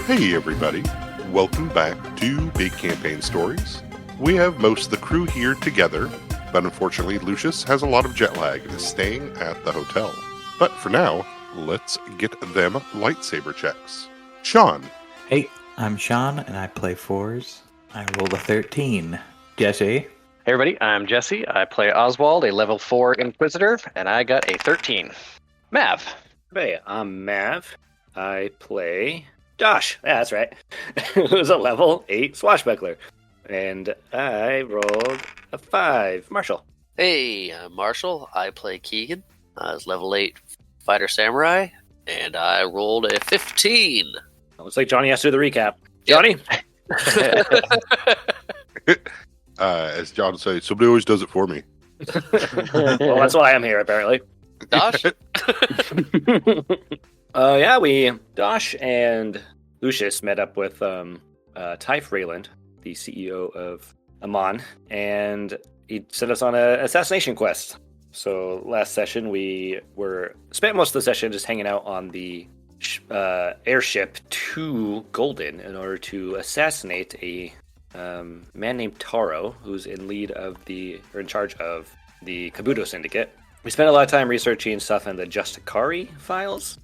Hey everybody, welcome back to Big Campaign Stories. We have most of the crew here together, but unfortunately Lucious has a lot of jet lag and is staying at the hotel. But for now, let's get them lightsaber checks. Sean. Hey, I'm Sean and I play fours. I rolled a 13. Jesse. Hey everybody, I'm Jesse. I play Oswald, a level 4 Inquisitor, and I got a 13. Mav. Hey, I'm Mav. I play Josh. Yeah, that's right. Who's a level 8 Swashbuckler. And I rolled a 5. Marshall. Hey, I'm Marshall. I play Keegan. I was level 8 Fighter Samurai, and I rolled a 15. Looks like Johnny has to do the recap. Johnny? As John says, somebody always does it for me. Well, that's why I'm here, apparently. Dosh? Dosh and Lucious met up with Ty Freeland, the CEO of Amon, and he sent us on an assassination quest. So last session we spent most of the session just hanging out on the airship to Golden in order to assassinate a man named Taro, who's in charge of the Kabuto Syndicate. We spent a lot of time researching stuff in the Justicari files.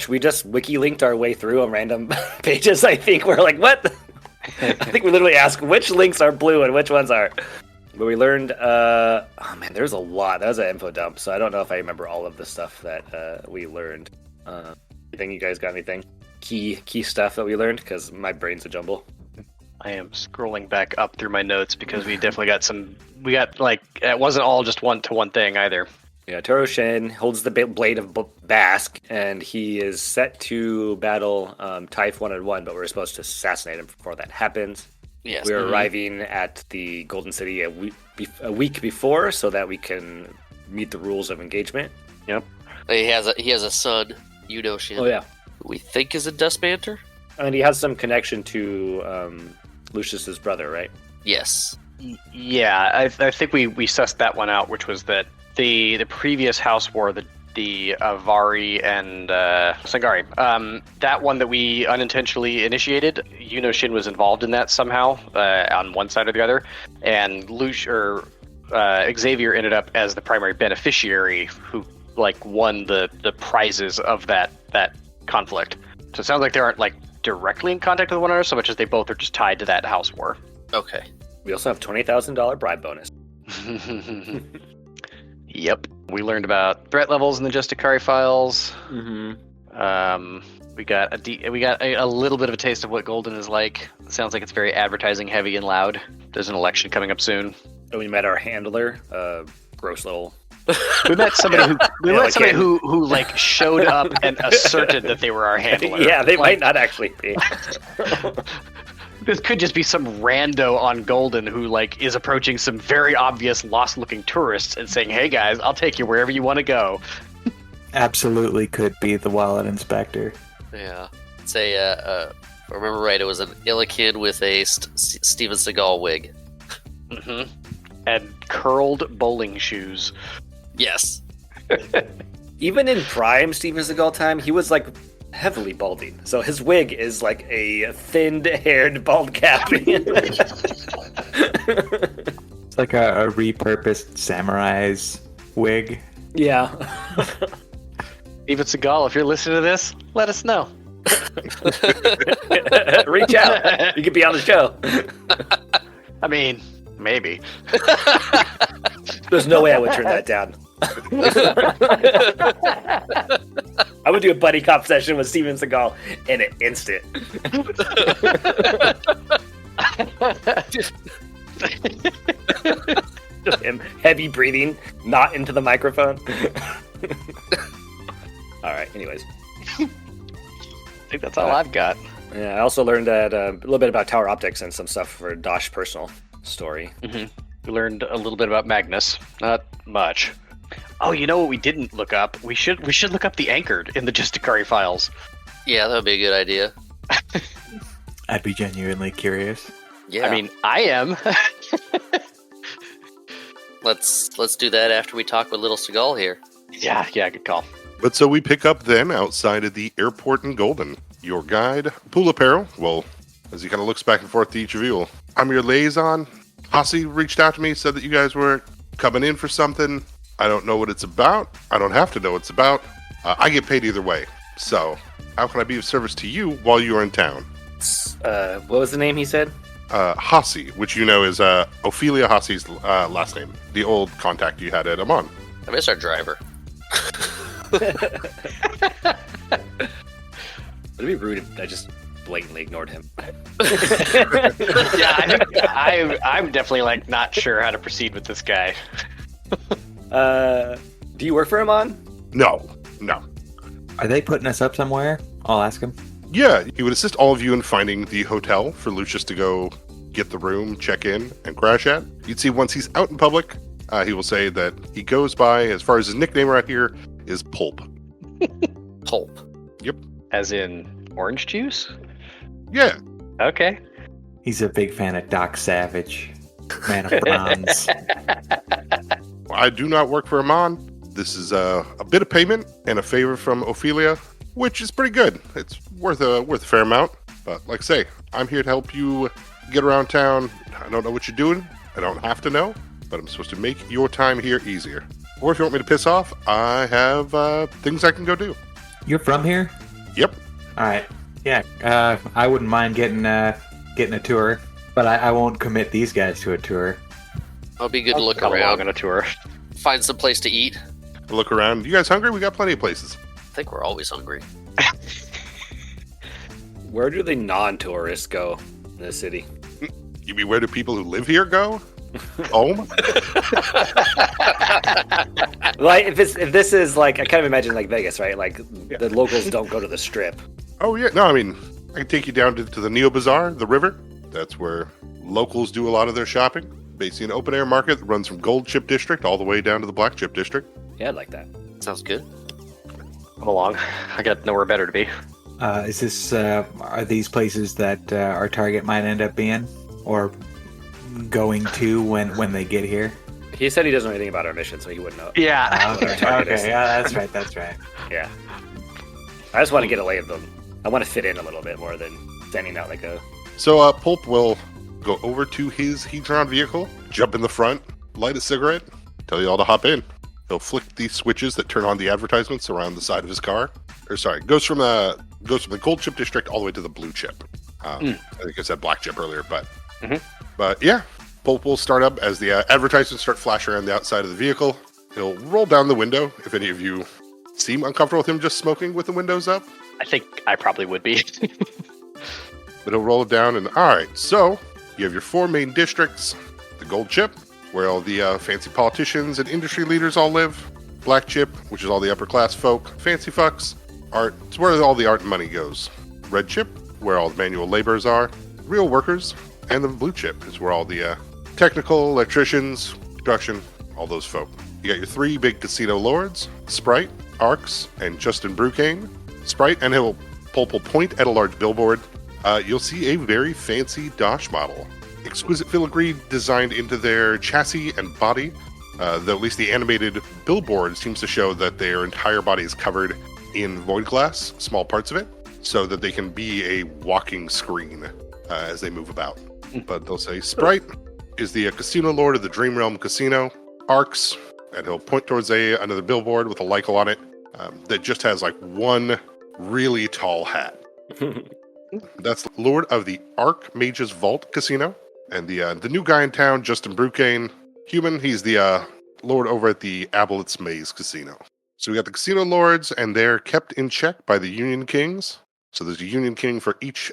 We just wiki-linked our way through on random pages, I think. We're like, what? I think we literally asked which links are blue and which ones aren't. But we learned, there's a lot. That was an info dump, so I don't know if I remember all of the stuff that we learned. You guys got anything? Key stuff that we learned? Because my brain's a jumble. I am scrolling back up through my notes because we definitely got it wasn't all just one-to-one thing either. Yeah, Taro Shen holds the blade of Bask, and he is set to battle Typh 1-on-1, but we're supposed to assassinate him before that happens. Yes. We're arriving at the Golden City a week before so that we can meet the rules of engagement. Yep. He has a son, Shin. Oh, yeah. Who we think is a Dustbanter. And he has some connection to Lucious's brother, right? Yes. Yeah, I think we sussed that one out, which was that the previous house war, the Avari and Sangari, that one that we unintentionally initiated, Shin was involved in that somehow on one side or the other, and Xavier ended up as the primary beneficiary who won the prizes of that conflict. So it sounds like they aren't directly in contact with one another so much as they both are just tied to that house war. Okay. We also have $20,000 bribe bonus. Yep. We learned about threat levels in the Justicari files. Mm-hmm. We got a little bit of a taste of what Golden is like. It sounds like it's very advertising heavy and loud. There's an election coming up soon. And we met our handler, gross little. We met somebody who showed up and asserted that they were our handler. Yeah, they might not actually be. This could just be some rando on Golden who is approaching some very obvious lost-looking tourists and saying, "Hey guys, I'll take you wherever you want to go." Absolutely could be the wallet inspector. Yeah. Say, if I remember right, it was an Illikin with a Steven Seagal wig. Mm-hmm. And curled bowling shoes. Yes. Even in prime Steven Seagal time, he was heavily balding. So his wig is a thinned-haired bald cap. It's like a repurposed samurai's wig. Yeah. Steven Seagal, if you're listening to this, let us know. Reach out. You could be on the show. I mean, maybe. There's no way I would turn that down. I would do a buddy cop session with Steven Seagal in an instant. Just him heavy breathing, not into the microphone. All right, anyways. I think that's all I've got. Yeah, I also learned that a little bit about Tower Optics and some stuff for Dosh personal story. Mm-hmm. We learned a little bit about Magnus. Not much. Oh, you know what we didn't look up? We should look up the Anchored in the Justicari files. Yeah, that would be a good idea. I'd be genuinely curious. Yeah. I mean, I am. Let's do that after we talk with Little Seagal here. Yeah, good call. But so we pick up then outside of the airport in Golden. Your guide, Pool Apparel, well, as he kind of looks back and forth to each of you, I'm your liaison. Hasi reached out to me, said that you guys were coming in for something. I don't know what it's about. I don't have to know what it's about. I get paid either way. So, how can I be of service to you while you are in town? What was the name he said? Hasi, which you know is Ophelia Hasi's last name, the old contact you had at Amon. I miss our driver. Would it be rude if I just blatantly ignored him? Yeah, I'm definitely like not sure how to proceed with this guy. Do you work for Amon? No. Are they putting us up somewhere? I'll ask him. Yeah, he would assist all of you in finding the hotel for Lucious to go get the room, check in, and crash at. You'd see once he's out in public, he will say that he goes by, as far as his nickname right here, is Pulp. Pulp. Yep. As in orange juice? Yeah. Okay. He's a big fan of Doc Savage, man of bronze. I do not work for Amon. This is a bit of payment and a favor from Ophelia, which is pretty good. It's worth a fair amount. But like I say, I'm here to help you get around town. I don't know what you're doing. I don't have to know, but I'm supposed to make your time here easier. Or if you want me to piss off, I have things I can go do. You're from here? Yep. All right. Yeah. I wouldn't mind getting a tour, but I won't commit these guys to a tour. It'll be good to look Come along around. on a tour. Find some place to eat. Look around. You guys hungry? We got plenty of places. I think we're always hungry. Where do the non-tourists go in the city? You mean where do people who live here go? Home? Like if this is like, I kind of imagine like Vegas, right? Like the locals don't go to the strip. Oh, yeah. No, I mean, I can take you down to the Neo Bazaar, the river. That's where locals do a lot of their shopping. Basically an open-air market that runs from Gold Chip District all the way down to the Black Chip District. Yeah, I'd like that. Sounds good. Come along. I got nowhere better to be. Is this? Are these places that our target might end up being, or going to when they get here? He said he doesn't know anything about our mission, so he wouldn't know. Yeah. Okay. Yeah, that's right. Yeah. I just want to get a lay of them. I want to fit in a little bit more than standing out like a... So Pulp will go over to his Hedron vehicle, jump in the front, light a cigarette, tell you all to hop in. He'll flick the switches that turn on the advertisements around the side of his car. Or sorry, goes from the Gold Chip District all the way to the Blue Chip. I think I said Black Chip earlier, but yeah, Pulp will start up as the advertisements start flashing around the outside of the vehicle. He'll roll down the window if any of you seem uncomfortable with him just smoking with the windows up. I think I probably would be. But he'll roll it down and, all right, so you have your four main districts. The Gold Chip, where all the fancy politicians and industry leaders all live. Black Chip, which is all the upper class folk. Fancy fucks. Art, it's where all the art and money goes. Red Chip, where all the manual laborers are. Real workers. And the Blue Chip is where all the technical, electricians, construction, all those folk. You got your three big casino lords, Sprite, Arcs, and Justin Brucane. Sprite, and Pulp will point at a large billboard. You'll see a very fancy Dosh model. Exquisite filigree designed into their chassis and body. Though at least the animated billboard seems to show that their entire body is covered in void glass, small parts of it, so that they can be a walking screen as they move about. But they'll say Sprite is the casino lord of the Dream Realm Casino. Arcs, and he'll point towards another billboard with a Lycal on it that just has like one really tall hat. That's Lord of the Archmage's Vault Casino. And the new guy in town, Justin Brucane, human, he's the lord over at the Aboleth's Maze Casino. So we got the casino lords, and they're kept in check by the Union Kings. So there's a Union King for each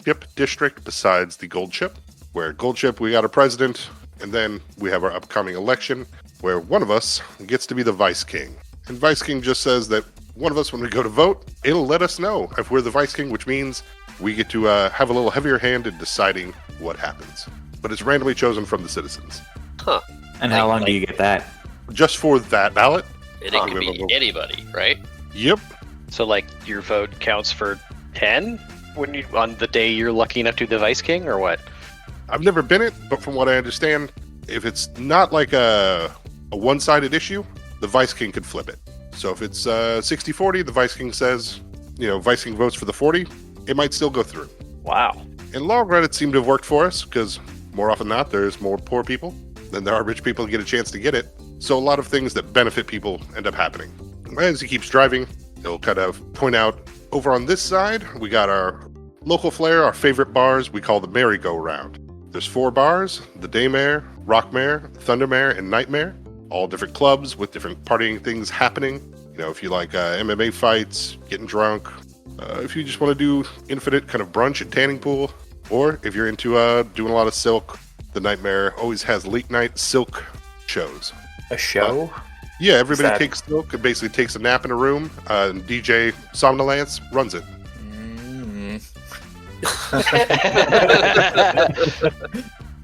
chip district besides the Gold Chip. Where at Gold Chip, we got a president, and then we have our upcoming election, where one of us gets to be the Vice King. And Vice King just says that one of us, when we go to vote, it'll let us know if we're the Vice King, which means we get to have a little heavier hand in deciding what happens. But it's randomly chosen from the citizens. Huh. And how long do you get that? Just for that ballot? And it can be anybody, right? Yep. So, like, your vote counts for 10 on the day you're lucky enough to be the Vice King, or what? I've never been it, but from what I understand, if it's not like a one-sided issue, the Vice King could flip it. So if it's 60-40, the Vice King says, Vice King votes for the 40, it might still go through. Wow. In long run, it seemed to have worked for us because more often than not, there's more poor people than there are rich people to get a chance to get it. So a lot of things that benefit people end up happening. As he keeps driving, he'll kind of point out over on this side, we got our local flair, our favorite bars we call the merry-go-round. There's 4 bars, the Daymare, Rockmare, Thundermare, and Nightmare. All different clubs with different partying things happening. You know, if you like MMA fights, getting drunk, if you just want to do infinite kind of brunch and tanning pool, or if you're into doing a lot of silk, the Nightmare always has late night silk shows. A show? Yeah, everybody that- takes silk and basically takes a nap in a room, and DJ Somnolence runs it.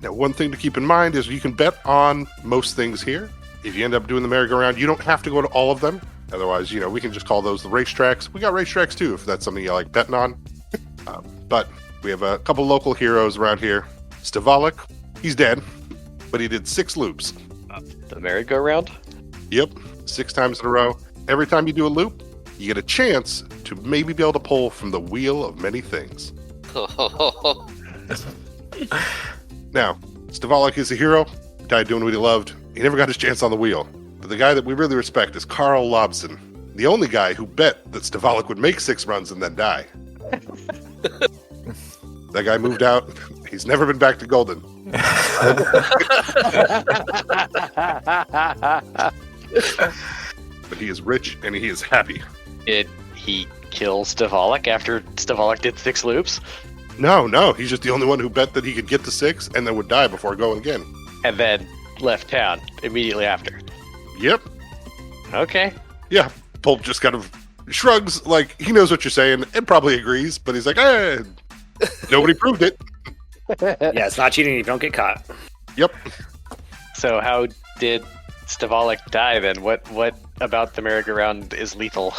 Now, one thing to keep in mind is you can bet on most things here. If you end up doing the merry-go-round, you don't have to go to all of them. Otherwise, we can just call those the racetracks. We got racetracks too, if that's something you like betting on. But we have a couple local heroes around here. Stavalik, he's dead, but he did 6 loops. The merry-go-round? Yep, 6 times in a row. Every time you do a loop, you get a chance to maybe be able to pull from the wheel of many things. Now, Stavalik is a hero, died doing what he loved. He never got his chance on the wheel. But the guy that we really respect is Carl Lobson, the only guy who bet that Stavalik would make 6 runs and then die. That guy moved out. He's never been back to Golden. But he is rich and he is happy. Did he kill Stavalik after Stavalik did 6 loops? No, he's just the only one who bet that he could get to 6 and then would die before going again. And then left town immediately after. Yep. Okay. Yeah, Pulp just kind of shrugs like he knows what you're saying and probably agrees, but he's like, nobody proved it. Yeah, it's not cheating if you don't get caught. Yep. So how did Stavalik die then? What about the merry-go-round is lethal?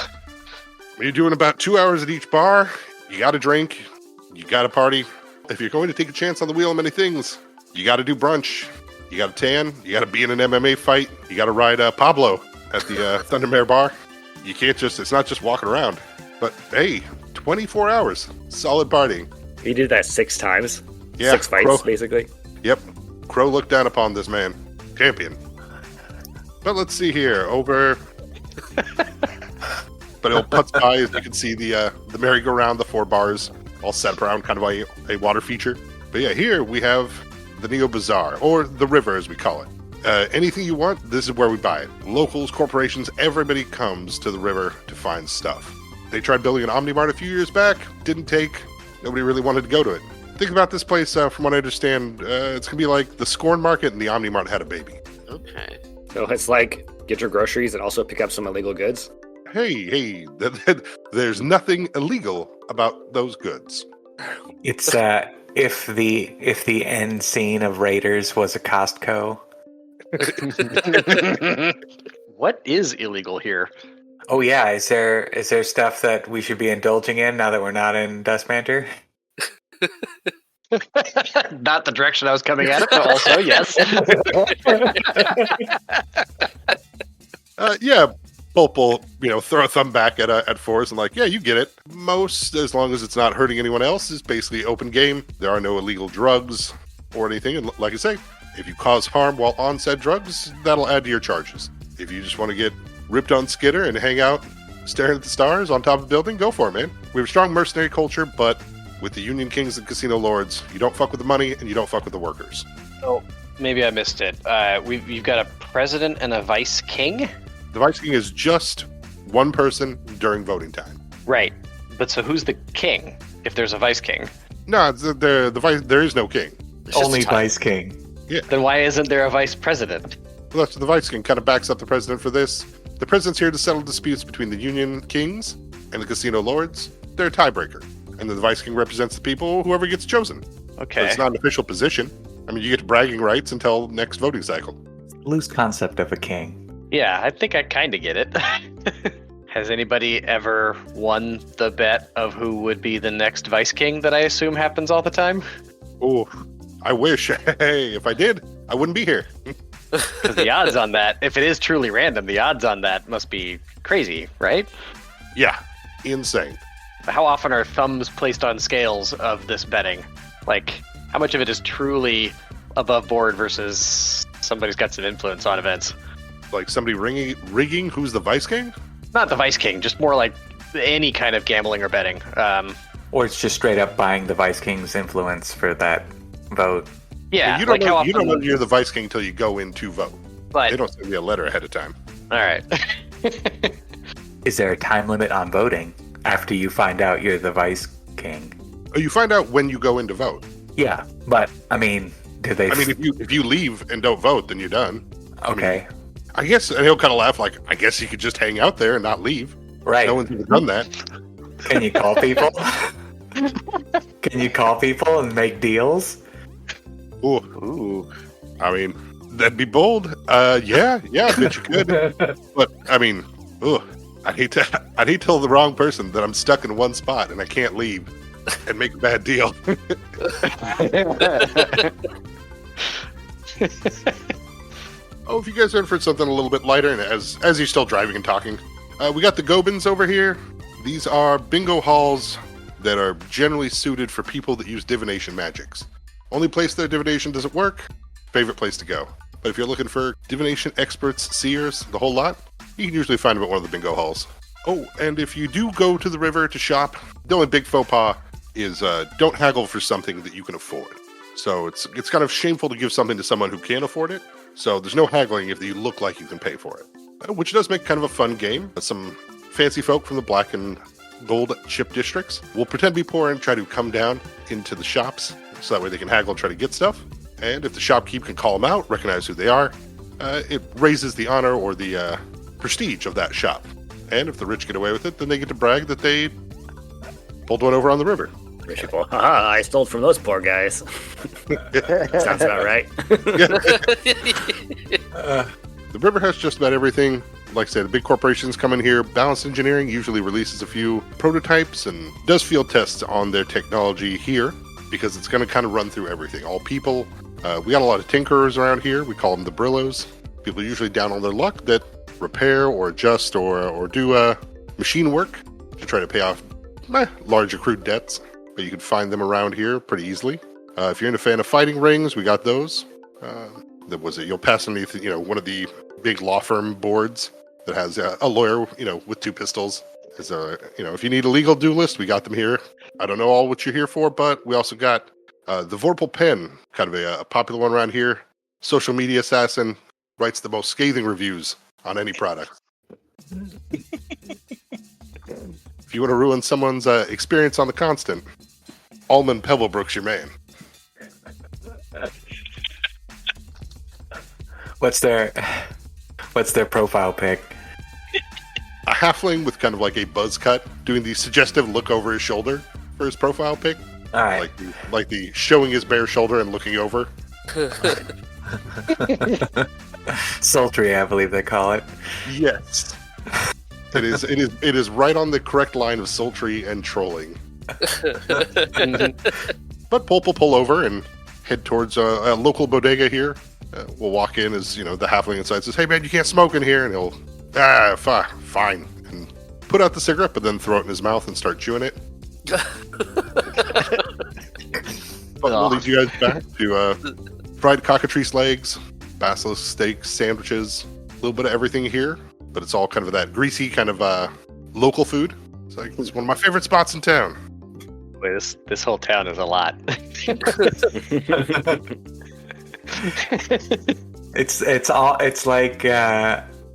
You're doing about 2 hours at each bar. You got to drink. You got to party. If you're going to take a chance on the wheel of many things, you got to do brunch. You got to tan. You got to be in an MMA fight. You got to ride Pablo at the Thundermare bar. You can't it's not just walking around. But hey, 24 hours. Solid partying. He did that 6 times. Yeah, 6 fights, Crow. basically. Yep. Crow looked down upon this man. Champion. But let's see here. Over. But it'll putz by, as you can see, the merry-go-round, the 4 bars, all set up around kind of a water feature. But yeah, here we have the Neo Bazaar, or the river as we call it. Anything you want, this is where we buy it. Locals, corporations, everybody comes to the river to find stuff. They tried building an Omnimart a few years back, didn't take. Nobody really wanted to go to it. Think about this place, from what I understand, it's going to be like the Scorn Market and the Omnimart had a baby. Okay. So it's like get your groceries and also pick up some illegal goods. Hey, there's nothing illegal about those goods. It's if the end scene of Raiders was a Costco. What is illegal here? Oh yeah, is there stuff that we should be indulging in now that we're not in Dustmanter? Not the direction I was coming at it, but also yes. Yeah, Pulp will, throw a thumb back at Forrest and like, yeah, you get it. Most, as long as it's not hurting anyone else, is basically open game. There are no illegal drugs or anything. And like I say, if you cause harm while on said drugs, that'll add to your charges. If you just want to get ripped on Skitter and hang out staring at the stars on top of a building, go for it, man. We have a strong mercenary culture, but with the Union Kings and Casino Lords, you don't fuck with the money and you don't fuck with the workers. Oh, maybe I missed it. We've got a president and a vice king? The Vice King is just one person during voting time. Right. But so who's the king if there's a vice king? No, the vice. There is no king. It's just Only a title. Vice King. Then why isn't there a vice president? Well, that's the Vice King kind of backs up the president for this. The president's here to settle disputes between the Union Kings and the Casino Lords. They're a tiebreaker, and then the Vice King represents the people, whoever gets chosen. Okay. But it's not an official position. I mean, you get bragging rights until next voting cycle. Loose concept of a king. Yeah, I think I kind of get it. Has anybody ever won the bet of who would be the next vice king that I assume happens all the time? Oh, I wish. Hey, if I did, I wouldn't be here. Because the odds on that, if it is truly random, the odds on that must be crazy, right? Yeah, insane. how often are thumbs placed on scales of this betting? Like, how much of it is truly above board versus somebody's got some influence on events? Like somebody rigging who's the Vice King? Not the Vice King, just more like any kind of gambling or betting. Or it's just straight up buying the Vice King's influence for that vote. Yeah, You don't like how know, often. you don't know you're the Vice King until you go in to vote. But They don't send you a letter ahead of time. all right. Is there a time limit on voting after you find out you're the Vice King? Oh, you find out when you go in to vote. Yeah, but I mean, do they? I mean, if you leave and don't vote, then you're done. Okay, I guess, and he'll kind of laugh like, I guess you could just hang out there and not leave. right. No one's ever done that. Can you call people? Can you call people and make deals? Ooh, Ooh. I mean, that'd be bold. Yeah, I bet you could. But I mean, I'd hate to tell the wrong person that I'm stuck in one spot and I can't leave and make a bad deal. Oh, if you guys are in for something a little bit lighter, and as you're still driving and talking, we got the Gobins over here. These are bingo halls that are generally suited for people that use divination magics. Only place their divination doesn't work, favorite place to go. But if you're looking for divination experts, seers, the whole lot, you can usually find them at one of the bingo halls. Oh, and if you do go to the river to shop, the only big faux pas is don't haggle for something that you can afford. So it's kind of shameful to give something to someone who can't afford it. So there's no haggling if you look like you can pay for it, which does make kind of a fun game. Some fancy folk from the black and gold chip districts will pretend to be poor and try to come down into the shops so that way they can haggle and try to get stuff. And if the shopkeep can call them out, recognize who they are, it raises the honor or the prestige of that shop. And if the rich get away with it, then they get to brag that they pulled one over on the river. Rich people, haha, I stole from those poor guys. Sounds about right. The river has just about everything. Like I said, the big corporations come in here. Balance Engineering usually releases a few prototypes and does field tests on their technology here because it's going to kind of run through everything. All people. We got a lot of tinkerers around here. We call them the Brillos. People usually down on their luck that repair or adjust or do machine work to try to pay off large accrued debts. But you can find them around here pretty easily. If you're a fan of fighting rings, we got those. You'll pass underneath, one of the big law firm boards that has a lawyer, with two pistols. If you need a legal duelist, we got them here. I don't know all what you're here for, but we also got the Vorpal Pen, kind of a popular one around here. Social media assassin, writes the most scathing reviews on any product. If you want to ruin someone's experience on the Constant, Almond Pebblebrook's your man. What's their profile pic? A halfling with kind of like a buzz cut, doing the suggestive look over his shoulder for his profile pic. All right. Like the showing his bare shoulder and looking over. Sultry, I believe they call it. Yes. It is right on the correct line of sultry and trolling. But Pulp will pull over and head towards a local bodega here. We'll walk in as, the halfling inside says, "Hey man, you can't smoke in here." And he'll, fine. And put out the cigarette, but then throw it in his mouth and start chewing it. But we'll lead you guys back to fried cockatrice legs, basilisk steaks, sandwiches, a little bit of everything here. But it's all kind of that greasy kind of local food. It's one of my favorite spots in town. Wait, this whole town is a lot. It's like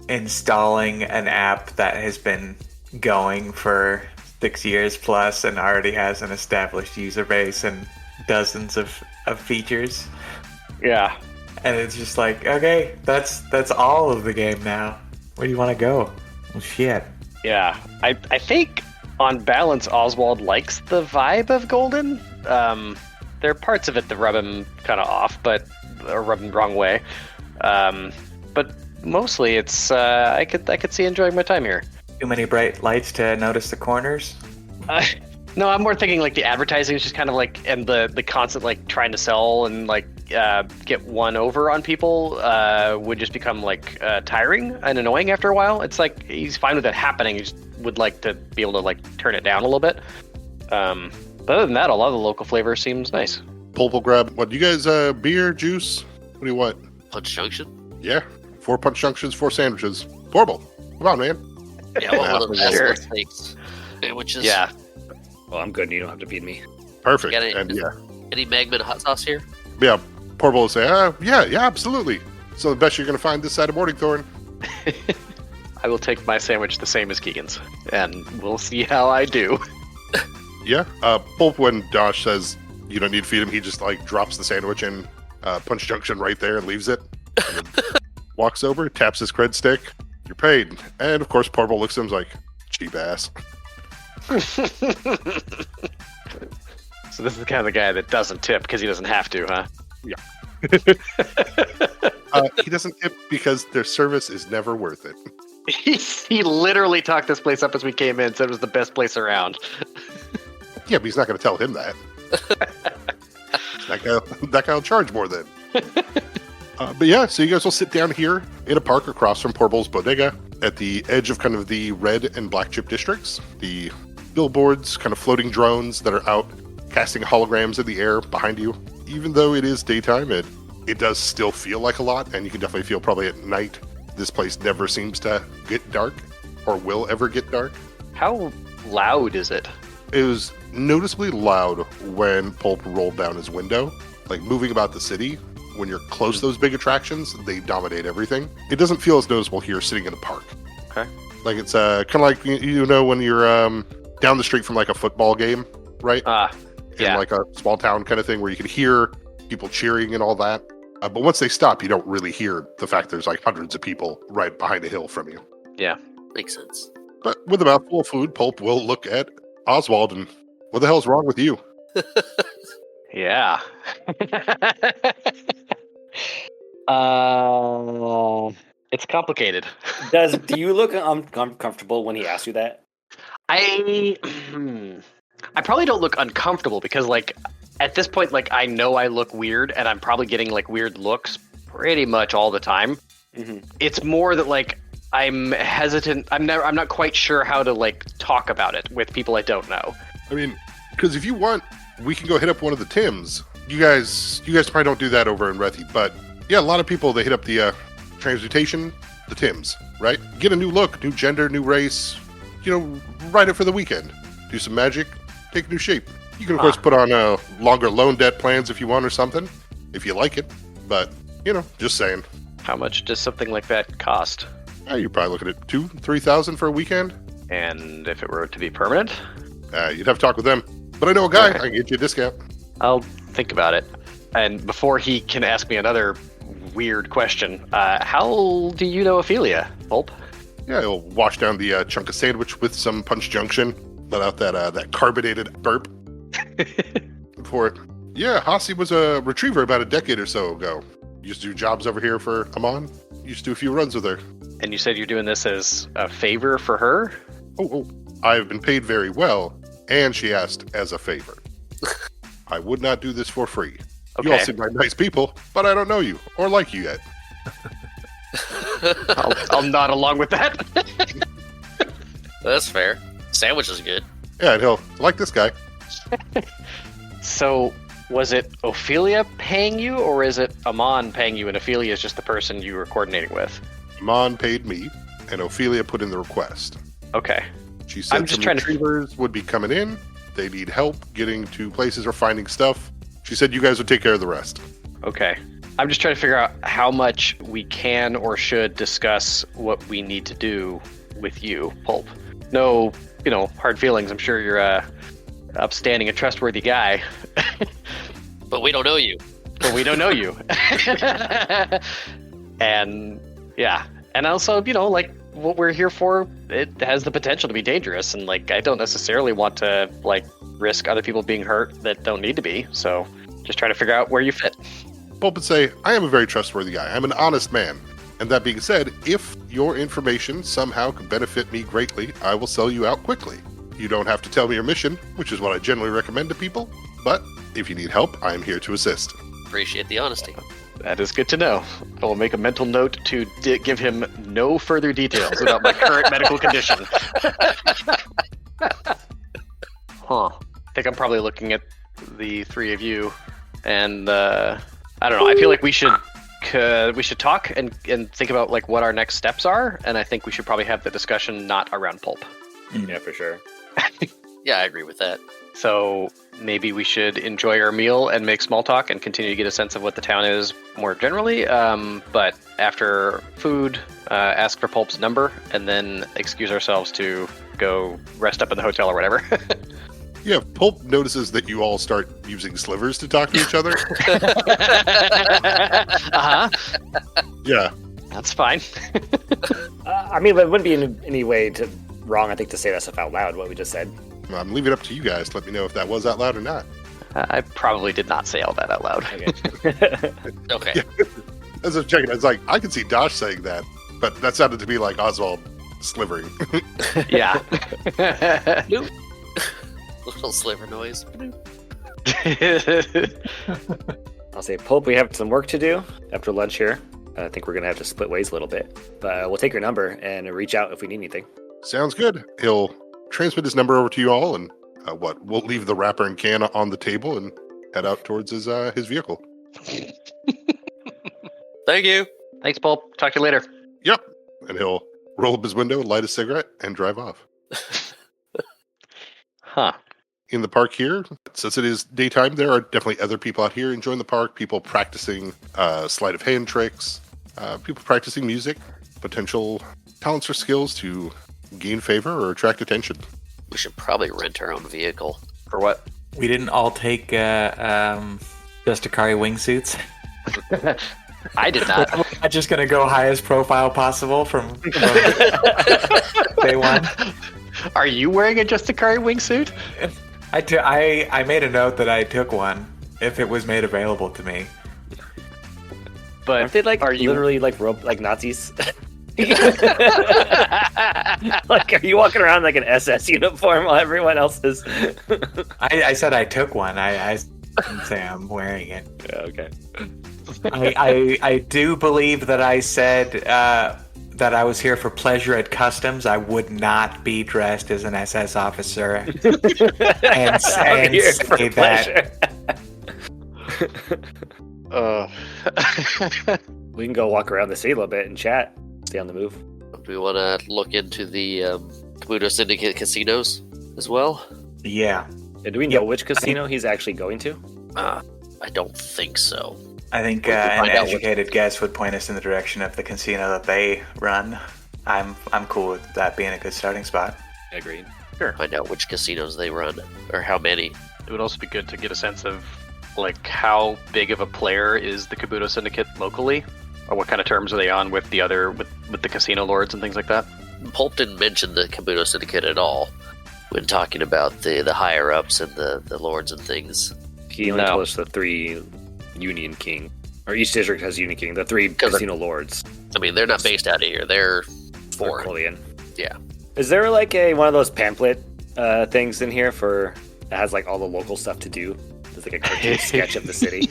installing an app that has been going for 6 years plus and already has an established user base and dozens of features. Yeah. And it's just like, okay, that's all of the game now. Where do you want to go? Well, shit. Yeah. I think on balance, Oswald likes the vibe of Golden. There are parts of it that rub him kind of off, or rub him the wrong way. But mostly, it's I could see enjoying my time here. Too many bright lights to notice the corners? No, I'm more thinking like the advertising is just kind of like, and the constant like trying to sell and like get one over on people would just become like tiring and annoying after a while. It's like he's fine with it happening. He just would like to be able to like turn it down a little bit. But other than that, a lot of the local flavor seems nice. Pulp will grab, what, you guys, beer, juice? What do you want? Punch Junction? Yeah, 4 punch junctions, 4 sandwiches. Portable. Come on, man. Yeah, I want one of those Sure. S06 steaks. Sandwiches. Yeah. Well, I'm good. You don't have to feed me. Perfect. Got it. And yeah, Any Magman hot sauce here? yeah, Portable will say, yeah, absolutely. So the best you're going to find this side of Morningthorn. I will take my sandwich the same as Keegan's, and we'll see how I do. Yeah, Pulp, when Dosh says you don't need to feed him, he just like drops the sandwich in Punch Junction right there and leaves it. And then walks over, taps his cred stick. You're paid. And of course, Portable looks at him like, cheap ass. So this is the kind of the guy that doesn't tip because he doesn't have to, huh? He doesn't tip because their service is never worth it. He literally talked this place up as we came in, said it was the best place around. Yeah, but he's not going to tell him that. that guy will charge more then. But yeah, so you guys will sit down here in a park across from Portable's Bodega at the edge of kind of the red and black chip districts. The billboards, kind of floating drones that are out casting holograms in the air behind you. Even though it is daytime, it does still feel like a lot, and you can definitely feel probably at night this place never seems to get dark or will ever get dark. How loud is it? It was noticeably loud when Pulp rolled down his window, like moving about the city. When you're close to those big attractions, they dominate everything. It doesn't feel as noticeable here sitting in a park. Okay. Like it's kind of like, you know, when you're down the street from like a football game, right? In Yeah. like a small town kind of thing where you can hear people cheering and all that. But once they stop, you don't really hear the fact there's like hundreds of people right behind a hill from you. Yeah. Makes sense. But with a mouthful of food, Pulp will look at Oswald and, what the hell's wrong with you? Yeah. It's complicated. Do you look uncomfortable when he asks you that? I probably don't look uncomfortable because, like, at this point, like, I know I look weird, and I'm probably getting like weird looks pretty much all the time. Mm-hmm. It's more that like I'm hesitant. I'm not quite sure how to like talk about it with people I don't know. I mean, because if you want, we can go hit up one of the Tims. You guys probably don't do that over in Rethi, but yeah, a lot of people, they hit up the transmutation, the Tims, right? Get a new look, new gender, new race, you know, ride it for the weekend. Do some magic, take a new shape. You can, of course, put on longer loan debt plans if you want or something, if you like it. But, you know, just saying. How much does something like that cost? You're probably looking at $2,000-3,000 for a weekend. And if it were to be permanent? You'd have to talk with them. But I know a guy, Okay. I can get you a discount. I'll think about it. And before he can ask me another weird question, how do you know Ophelia, Pulp? Yeah, he'll wash down the chunk of sandwich with some Punch Junction, let out that carbonated burp. Before, yeah, Hasi was a retriever about a decade or so ago. Used to do jobs over here for Amon. Used to do a few runs with her. And you said you're doing this as a favor for her? Oh, I've been paid very well, and she asked as a favor. I would not do this for free. You all Okay. seem like nice people, but I don't know you or like you yet. I'll nod along with that. That's fair. Sandwich is good. Yeah, and he'll like this guy. So, was it Ophelia paying you, or is it Amon paying you, and Ophelia is just the person you were coordinating with? Amon paid me, and Ophelia put in the request. Okay. She said I'm just some trying to- retrievers would be coming in. They need help getting to places or finding stuff. She said you guys would take care of the rest. Okay. I'm just trying to figure out how much we can or should discuss what we need to do with you, Pulp. No, hard feelings. I'm sure you're a upstanding and trustworthy guy, But we don't know you. but we don't know you. And yeah. And also, like what we're here for, it has the potential to be dangerous. And like, I don't necessarily want to like risk other people being hurt that don't need to be. So just trying to figure out where you fit. Pulp would say, I am a very trustworthy guy. I'm an honest man. And that being said, if your information somehow could benefit me greatly, I will sell you out quickly. You don't have to tell me your mission, which is what I generally recommend to people. But if you need help, I am here to assist. Appreciate the honesty. That is good to know. I will make a mental note to give him no further details about my current medical condition. Huh. think I'm probably looking at the three of you, and I don't know. I feel like we should talk and think about like what our next steps are, and I think we should probably have the discussion not around Pulp. Yeah, for sure. Yeah, I agree with that. So maybe we should enjoy our meal and make small talk and continue to get a sense of what the town is more generally. But after food, ask for Pulp's number and then excuse ourselves to go rest up in the hotel or whatever. Yeah, Pulp notices that you all start using slivers to talk to each other. Uh-huh. Yeah. That's fine. I mean, it wouldn't be in any way wrong, I think, to say that stuff out loud, what we just said. I'm leaving it up to you guys. Let me know if that was out loud or not. I probably did not say all that out loud. Okay. Okay. Yeah. As I was checking, I was like, I can see Dosh saying that, but that sounded to me like Oswald slivering. Yeah. Little sliver noise. I'll say, Pulp, we have some work to do after lunch here. I think we're going to have to split ways a little bit. But we'll take your number and reach out if we need anything. Sounds good. He'll transmit his number over to you all, and we'll leave the wrapper and can on the table and head out towards his vehicle. Thank you. Thanks, Pulp. Talk to you later. Yep. And he'll roll up his window, light a cigarette, and drive off. Huh. In the park here, since it is daytime, there are definitely other people out here enjoying the park, people practicing sleight of hand tricks, people practicing music, potential talents or skills to gain favor or attract attention. We should probably rent our own vehicle. For what? We didn't all take Justakari wingsuits. I did not. I'm just gonna go highest profile possible from day one. Are you wearing a Justakari wingsuit? I made a note that I took one if it was made available to me. But Aren't they are you literally like Nazis? Like, are you walking around like an SS uniform while everyone else is? I said I took one. I didn't say I'm wearing it. Yeah, okay. I do believe that I said that I was here for pleasure at customs. I would not be dressed as an SS officer and Here say for that. We can go walk around the city a little bit and chat. Stay on the move. Do we want to look into the Kabuto Syndicate casinos as well? Yeah. And do we know which casino he's actually going to? I don't think so. I think We can an find out educated guess would point us in the direction of the casino that they run. I'm cool with that being a good starting spot. Agreed. Find out which casinos they run, or how many. It would also be good to get a sense of like how big of a player is the Kabuto Syndicate locally, or what kind of terms are they on with the other with the casino lords and things like that. Pulp didn't mention the Kabuto Syndicate at all when talking about the higher ups and the lords and things. He only No. told us the 3 Union King, or each district has Union King. The 3 casino lords. I mean, they're not based out of here. They're foreign. Korean. Yeah. Is there like one of those pamphlet things in here for that has like all the local stuff to do? There's like a cartoon sketch of the city.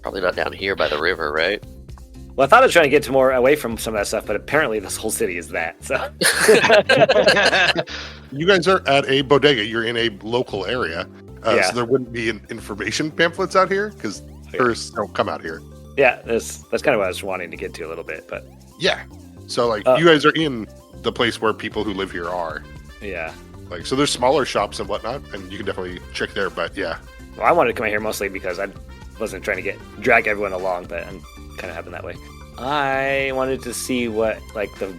Probably not down here by the river, right? Well, I thought I was trying to get to more away from some of that stuff, but apparently this whole city is that. So You guys are at a bodega. You're in a local area. Yeah. So there wouldn't be information pamphlets out here because tourists don't come out here. yeah, that's kind of what I was wanting to get to a little bit, but Yeah. So, like, you guys are in the place where people who live here are. yeah. Like, so there's smaller shops and whatnot, and you can definitely check there, but yeah. Well, I wanted to come out here mostly because I wasn't trying to drag everyone along, but I'm kind of happened that way. I wanted to see what like the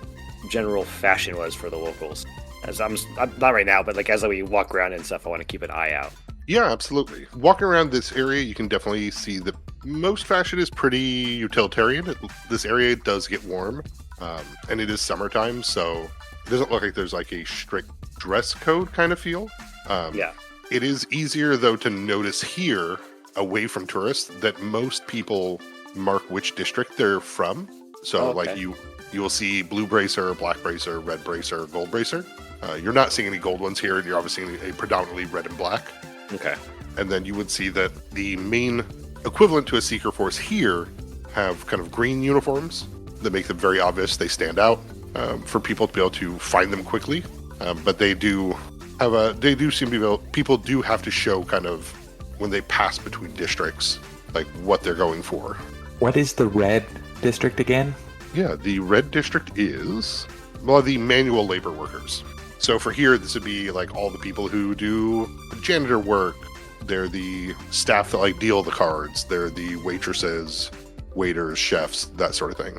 general fashion was for the locals. As I'm not right now, but like as we walk around and stuff, I want to keep an eye out. Yeah, absolutely. Walking around this area, you can definitely see that most fashion is pretty utilitarian. This area does get warm, and it is summertime, so it doesn't look like there's like a strict dress code kind of feel. Yeah. It is easier, though, to notice here, away from tourists, that most people mark which district they're from. So, like, you will see blue bracer, black bracer, red bracer, gold bracer. You're not seeing any gold ones here, and you're obviously seeing a predominantly red and black. Okay. And then you would see that the main equivalent to a Seeker Force here have kind of green uniforms that make them very obvious. They stand out for people to be able to find them quickly. But they do they do seem to be able, people do have to show kind of when they pass between districts, like what they're going for. What is the red district again? Yeah, the red district is, well, the manual labor workers. So for here, this would be like all the people who do janitor work. They're the staff that like deal the cards. They're the waitresses, waiters, chefs, that sort of thing.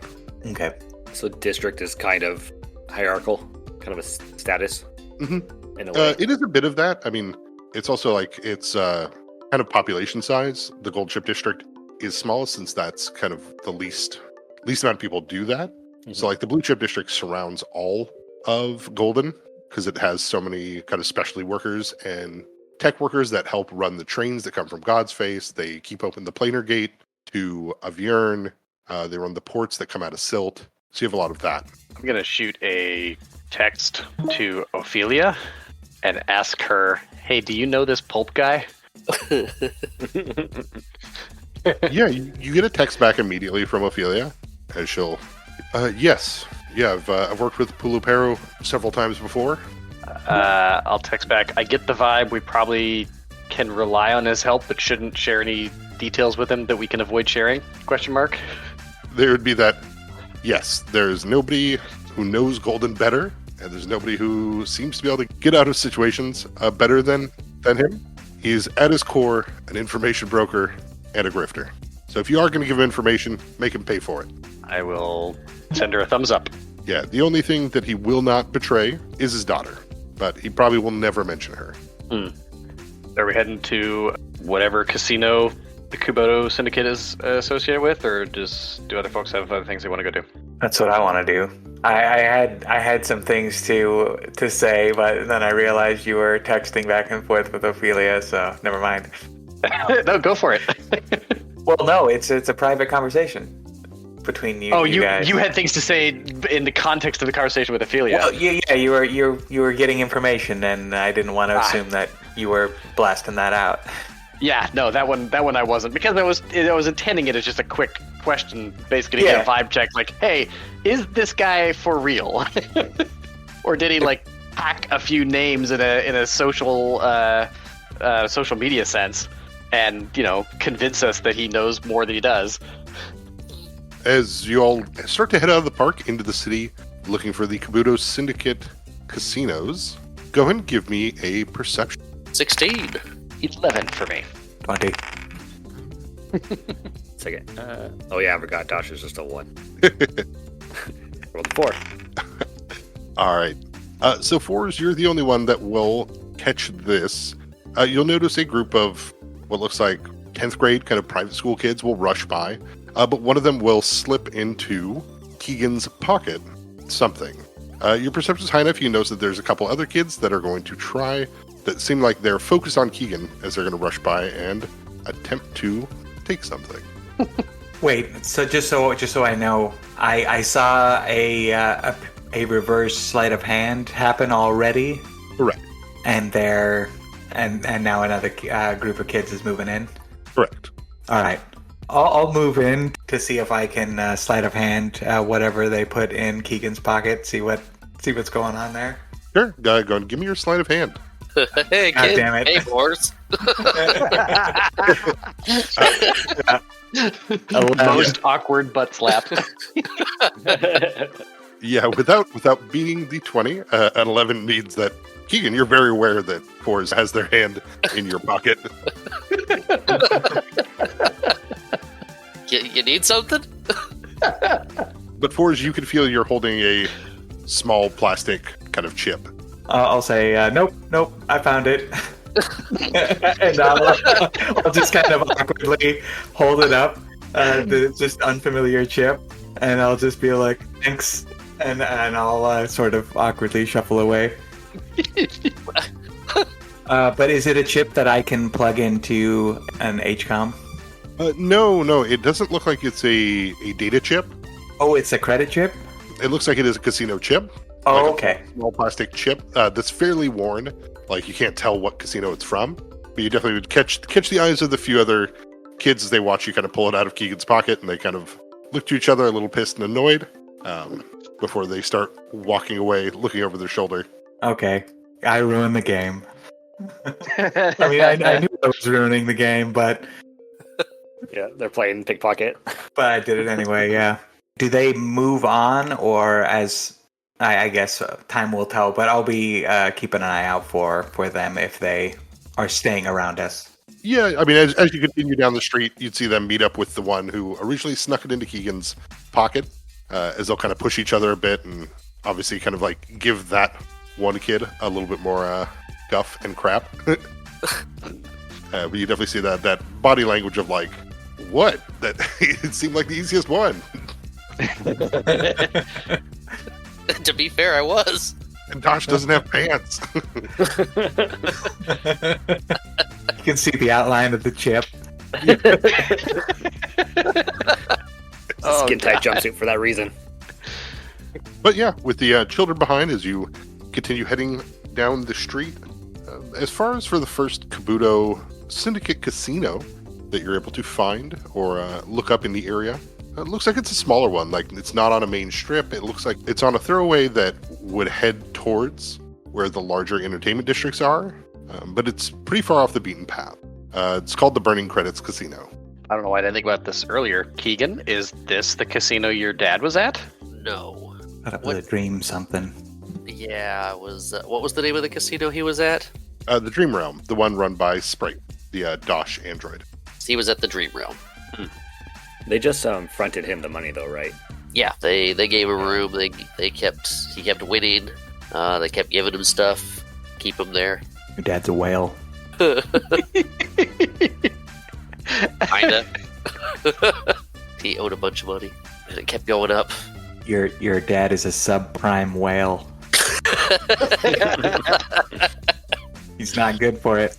Okay. So district is kind of hierarchical, kind of a status. Mm-hmm. In a way. It is a bit of that. I mean, it's also like it's kind of population size. The gold chip district is smallest since that's kind of the least amount of people do that. Mm-hmm. So like the blue chip district surrounds all of Golden because it has so many kind of specialty workers and tech workers that help run the trains that come from God's Face. They keep open the planar gate to Avierne. They run the ports that come out of Silt. So you have a lot of that. I'm going to shoot a text to Ophelia and ask her, hey, do you know this Pulp guy? Yeah, you get a text back immediately from Ophelia, and she'll, yes. Yeah, I've worked with Pulupero several times before. I'll text back. I get the vibe we probably can rely on his help, but shouldn't share any details with him that we can avoid sharing? ? There would be that, yes, there's nobody who knows Golden better, and there's nobody who seems to be able to get out of situations better than him. He's at his core an information broker and a grifter. So if you are going to give him information, make him pay for it. I will send her a thumbs up. Yeah, the only thing that he will not betray is his daughter, but he probably will never mention her. Are we heading to whatever casino the Kuboto Syndicate is associated with, or do other folks have other things they want to go do? That's what I want to do. I had some things to say, but then I realized you were texting back and forth with Ophelia, so never mind. No, go for it. Well, no, it's a private conversation between you. Oh, you guys. You had things to say in the context of the conversation with Ophelia. Well, yeah, you were getting information, and I didn't want to assume that you were blasting that out. Yeah, no, that one I wasn't, because I was intending it as just a quick question, basically to get a vibe check, like, hey, is this guy for real, or did he like hack a few names in a social media sense, and convince us that he knows more than he does. As you all start to head out of the park into the city, looking for the Kuboto Syndicate casinos, go ahead and give me a perception. 16. 11 for me. 20. Second. Oh yeah, I forgot. Dosh is just a 1. Rolled a 4. All right. So 4s, you're the only one that will catch this. You'll notice a group of what looks like 10th grade kind of private school kids will rush by, but one of them will slip into Keegan's pocket something. Your perception is high enough, you notice that there's a couple other kids that are going to try, that seem like they're focused on Keegan as they're going to rush by and attempt to take something. Wait, so just so I know, I saw a reverse sleight of hand happen already. Correct. And now another group of kids is moving in. Correct. All right, I'll move in to see if I can sleight of hand whatever they put in Keegan's pocket. See what's going on there. Sure. Go and give me your sleight of hand. Hey, God kid. damn it. Hey, horse. Most awkward butt slap. Yeah, without beating the 20, an 11 means that Keegan, you're very aware that Fours has their hand in your pocket. You need something? But Fours, you can feel you're holding a small plastic kind of chip. I'll say, nope, I found it. And I'll just kind of awkwardly hold it up, the just unfamiliar chip, and I'll just be like, thanks, and I'll sort of awkwardly shuffle away. But is it a chip that I can plug into an HCOM? No, it doesn't look like it's a data chip. Oh, it's a credit chip? It looks like it is a casino chip. Oh, like okay. A small plastic chip that's fairly worn. Like, you can't tell what casino it's from. But you definitely would catch the eyes of the few other kids as they watch you kind of pull it out of Keegan's pocket, and they kind of look to each other a little pissed and annoyed before they start walking away, looking over their shoulder. Okay. I ruined the game. I mean, I knew I was ruining the game, but Yeah, they're playing pickpocket. I did it anyway. Yeah. Do they move on, or as I guess time will tell? But I'll be keeping an eye out for them if they are staying around us. Yeah, I mean, as you continue down the street, you'd see them meet up with the one who originally snuck it into Keegan's pocket, as they'll kind of push each other a bit and obviously kind of like give that one kid a little bit more guff and crap. But you definitely see that body language of like, what? That it seemed like the easiest one. To be fair, I was. And Dosh doesn't have pants. You can see the outline of the chip. Skin tight jumpsuit for that reason. But yeah, with the children behind as you continue heading down the street, as far as for the first Kabuto Syndicate Casino that you're able to find or look up in the area, it looks like it's a smaller one. Like, it's not on a main strip. It looks like it's on a thoroughway that would head towards where the larger entertainment districts are, but it's pretty far off the beaten path. It's called the Burning Credits Casino. I don't know why I didn't think about this earlier. Keegan, is this the casino your dad was at? No. Thought it was a dream something. Yeah, it was. What was the name of the casino he was at? The Dream Realm, the one run by Sprite, the Dosh android. He was at the Dream Realm. They just fronted him the money, though, right? Yeah, they gave him room. He kept winning. They kept giving him stuff, keep him there. Your dad's a whale. Kinda. He owed a bunch of money, and it kept going up. Your dad is a subprime whale. He's not good for it.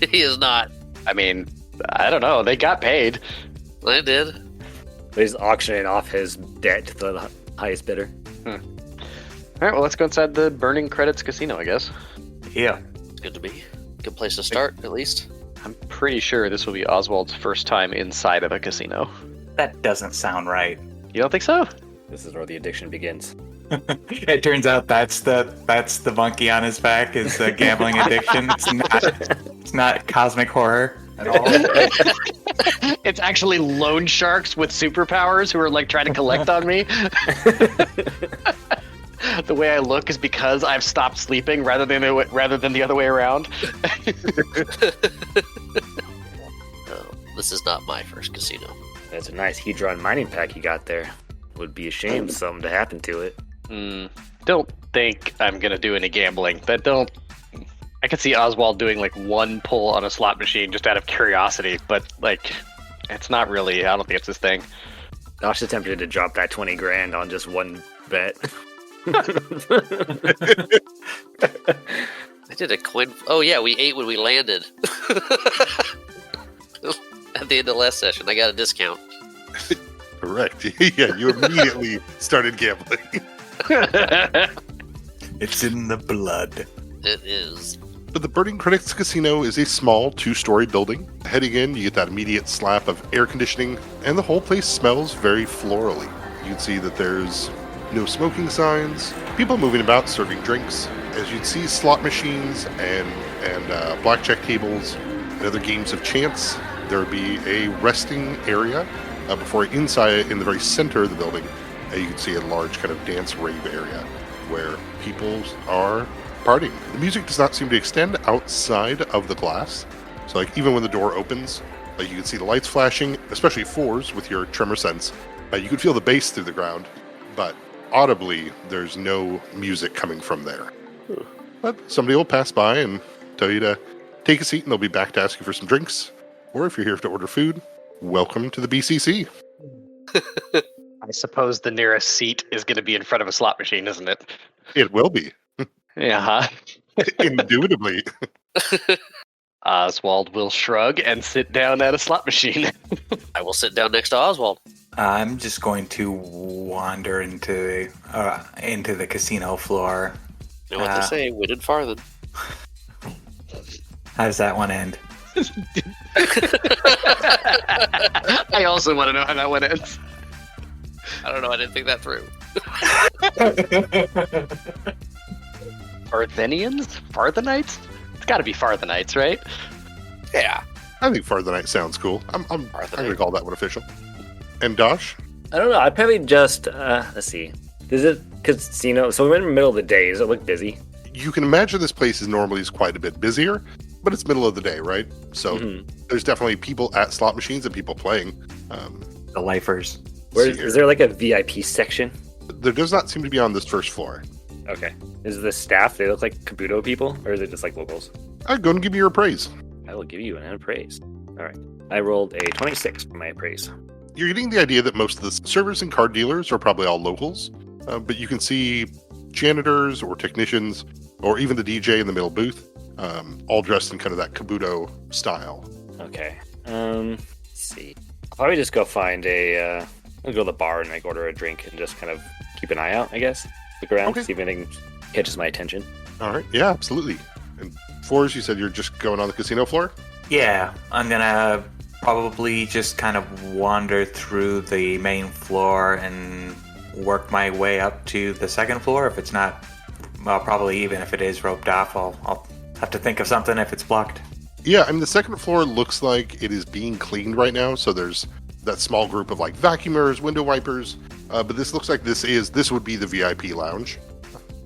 He is not. I mean, I don't know. They got paid. I did. He's auctioning off his debt to the highest bidder. All right, well, let's go inside the Burning Credits Casino, I guess. Yeah. It's good to be. Good place to start, at least. I'm pretty sure this will be Oswald's first time inside of a casino. That doesn't sound right. You don't think so? This is where the addiction begins. It turns out that's the monkey on his back is the gambling addiction. It's not cosmic horror at all. It's actually loan sharks with superpowers who are like trying to collect on me. The way I look is because I've stopped sleeping rather than the other way around. This is not my first casino. That's a nice Hedron mining pack you got there. Would be a shame something to happen to it. Don't think I'm gonna do any gambling. I could see Oswald doing like one pull on a slot machine just out of curiosity, but like, it's not really. I don't think it's his thing. Dosh is tempted to drop that 20 grand on just one bet. I did a coin. Oh yeah, we ate when we landed. At the end of last session, I got a discount. Correct. Yeah, you immediately started gambling. It's in the blood. It is. But the Burning Credits Casino is a small 2-story building. Heading in, you get that immediate slap of air conditioning, and the whole place smells very florally. You can see that there's no smoking signs, people moving about serving drinks, as you'd see slot machines and blackjack tables and other games of chance. There would be a resting area before inside, in the very center of the building, you can see a large kind of dance rave area where people are partying. The music does not seem to extend outside of the glass. So like even when the door opens, you can see the lights flashing, especially 4s with your tremor sense. You can feel the bass through the ground, but audibly there's no music coming from there. But somebody will pass by and tell you to take a seat and they'll be back to ask you for some drinks. Or if you're here to order food, welcome to the BCC. I suppose the nearest seat is going to be in front of a slot machine, isn't it? It will be. Yeah. Indubitably. Oswald will shrug and sit down at a slot machine. I will sit down next to Oswald. I'm just going to wander into the casino floor. You know what they say, win and farthen. How does that one end? I also want to know how that one ends. I don't know, I didn't think that through. Arthenians? Farthenites? It's got to be Farthenites, right? Yeah. I think Farthenite sounds cool. I'm going to call that one official. And Dosh? I don't know. I'd probably just let's see. Is it casino? So we're in the middle of the day. Does it look busy? You can imagine this place is normally quite a bit busier, but it's middle of the day, right? So there's definitely people at slot machines and people playing. The lifers. Is there like a VIP section? There does not seem to be on this first floor. Okay. Is the staff, they look like Kabuto people, or is it just like locals? Go and give me your appraise. I will give you an appraise. All right. I rolled a 26 for my appraise. You're getting the idea that most of the servers and card dealers are probably all locals, but you can see janitors or technicians, or even the DJ in the middle booth, all dressed in kind of that Kabuto style. Okay. Let's see. I'll probably just go find I'll go to the bar and like order a drink and just kind of keep an eye out, I guess. Look around, see if anything catches my attention. All right. Yeah, absolutely. And Forrest, you said you're just going on the casino floor? Yeah, I'm gonna probably just kind of wander through the main floor and work my way up to the second floor. If it's not, well, probably even if it is roped off, I'll have to think of something if it's blocked. Yeah, I mean, the second floor looks like it is being cleaned right now, so there's that small group of like vacuumers, window wipers, but this looks like this would be the VIP lounge,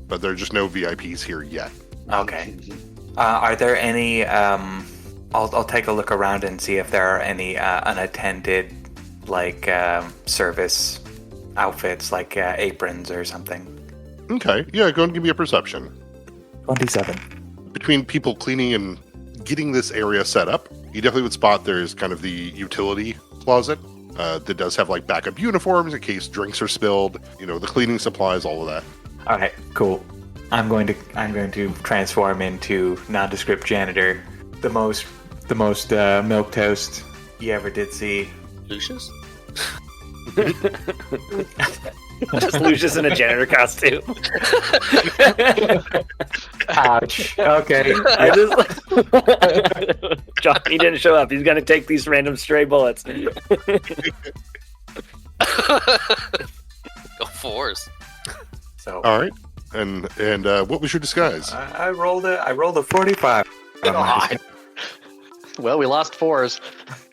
but there are just no VIPs here yet. Okay. Are there any, I'll take a look around and see if there are any unattended, like, service outfits, like aprons or something. Okay, yeah, go and give me a perception. 27. Between people cleaning and getting this area set up, you definitely would spot there's kind of the utility closet that does have like backup uniforms in case drinks are spilled, the cleaning supplies, all of that. All right, cool. I'm going to transform into nondescript janitor, the most milquetoast you ever did see. Lucious? Just Lucious in a janitor costume. Ouch. Okay. I just Johnny didn't show up. He's gonna take these random stray bullets. Go Fours. So. All right, and what was your disguise? I rolled a 45. God. Well, we lost Fours.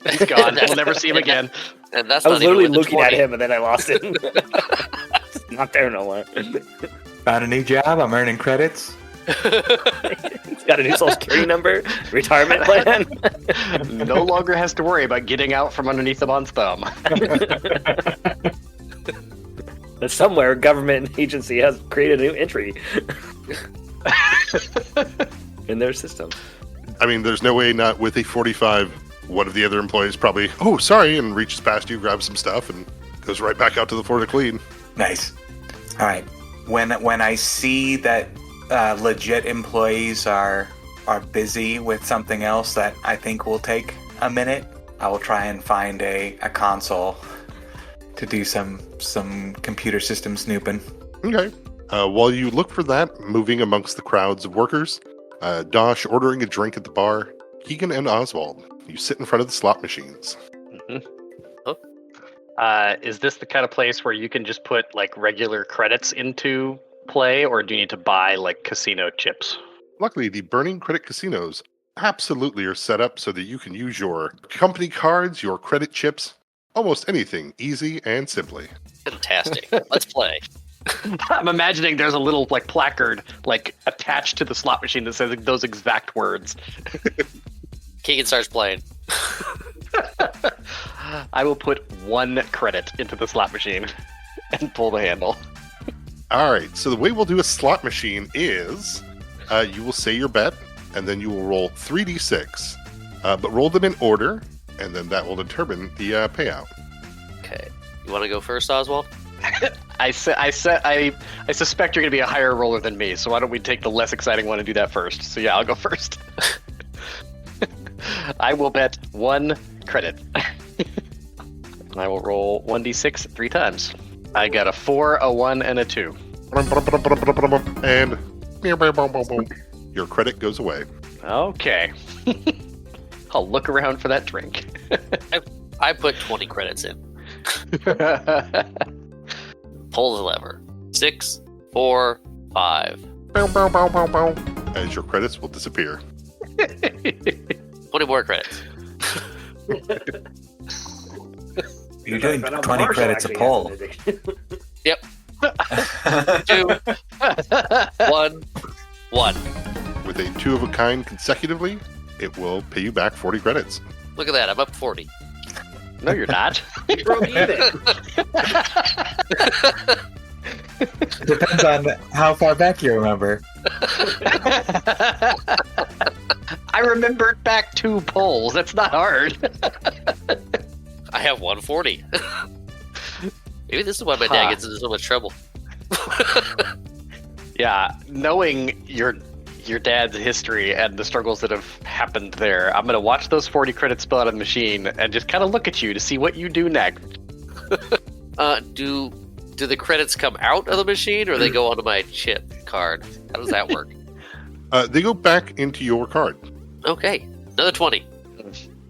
He's gone. We'll never see him again. And that's I was not even literally with the looking 20. at him and then I lost it. It's not there no more. Found a new job. I'm earning credits. He's got a new social security number, retirement plan. No longer has to worry about getting out from underneath the month's thumb. Somewhere, government agency has created a new entry in their system. I mean, there's no way not with a 45. One of the other employees probably, oh, sorry, and reaches past you, grabs some stuff, and goes right back out to the floor to clean. Nice. All right. When I see that legit employees are busy with something else that I think will take a minute, I will try and find a console to do some computer system snooping. Okay. While you look for that, moving amongst the crowds of workers, Dosh ordering a drink at the bar, Keegan and Oswald, you sit in front of the slot machines. Mm-hmm. Is this the kind of place where you can just put like regular credits into play, or do you need to buy like casino chips? Luckily, the Burning Credit casinos absolutely are set up so that you can use your company cards, your credit chips, almost anything, easy and simply. Fantastic. Let's play. I'm imagining there's a little like placard like attached to the slot machine that says those exact words. Keegan starts playing. I will put 1 credit into the slot machine and pull the handle. All right, so the way we'll do a slot machine is you will say your bet, and then you will roll 3d6, but roll them in order, and then that will determine the payout. Okay. You want to go first, Oswald? I suspect you're going to be a higher roller than me, so why don't we take the less exciting one and do that first? So yeah, I'll go first. I will bet 1 credit. And I will roll 1d6 3 times. I got a 4, a 1, and a 2. And your credit goes away. Okay. I'll look around for that drink. I put 20 credits in. Pull the lever. 6, 4, 5, Bow, bow, bow, bow, bow, as your credits will disappear. 20 more credits. You're doing 20 credits a poll. Yep. 2, 1, 1. With a 2 of a kind consecutively, it will pay you back 40 credits. Look at that. I'm up 40. No, you're not. You broke even. Depends on how far back you remember. I remembered back 2 polls. That's not hard. I have 140. Maybe this is why my dad gets into so much trouble. Yeah, knowing your dad's history and the struggles that have happened there, I'm going to watch those 40 credits spill out of the machine and just kind of look at you to see what you do next. Do the credits come out of the machine or they go onto my chip card? How does that work? They go back into your card. Okay. Another 20.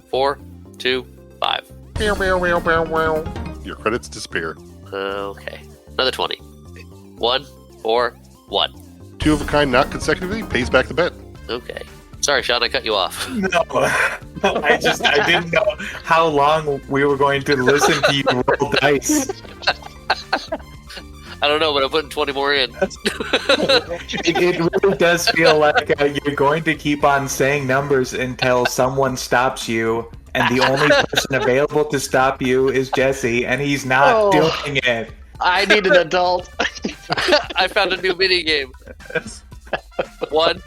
4, 2, 5. Meow, meow, meow, meow, meow. Your credits disappear. Okay. Another 20. 1, 4, 1. 2 of a kind, not consecutively, pays back the bet. Okay. Sorry, Sean, I cut you off. No, I didn't know how long we were going to listen to you roll dice. I don't know, but I'm putting 20 more in. It really does feel like you're going to keep on saying numbers until someone stops you, and the only person available to stop you is Jesse, and he's not doing it. I need an adult. I found a new mini game. 1,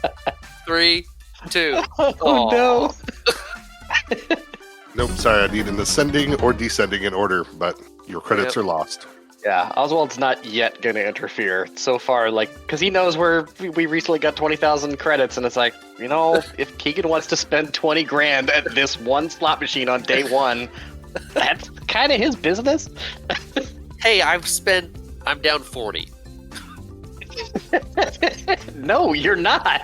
3, 2. Oh, no. Nope, sorry, I need an ascending or descending in order, but your credits are lost. Yeah, Oswald's not yet going to interfere. So far, because he knows we recently got 20,000 credits, and it's like, if Keegan wants to spend 20 grand at this one slot machine on day 1, that's kind of his business. Hey, I'm down 40. No, you're not.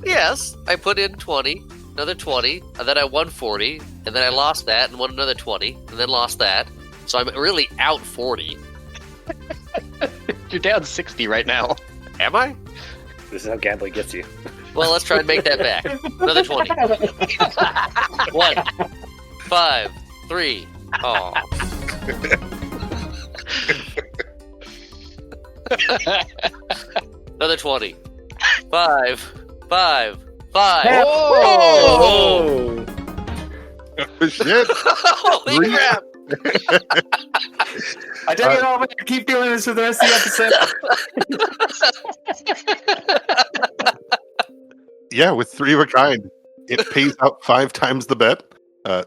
Yes, I put in 20, another 20, and then I won 40, and then I lost that and won another 20, and then lost that. So I'm really out 40. You're down 60 right now. Am I? This is how gambling gets you. Well, let's try and make that back. Another 20. 1, 5, 3. Oh. Another 20. 5, 5, 5. Oh, shit. Holy crap. I tell you what, keep doing this for the rest of the episode. Yeah, with 3 of a kind, it pays out 5 times the bet,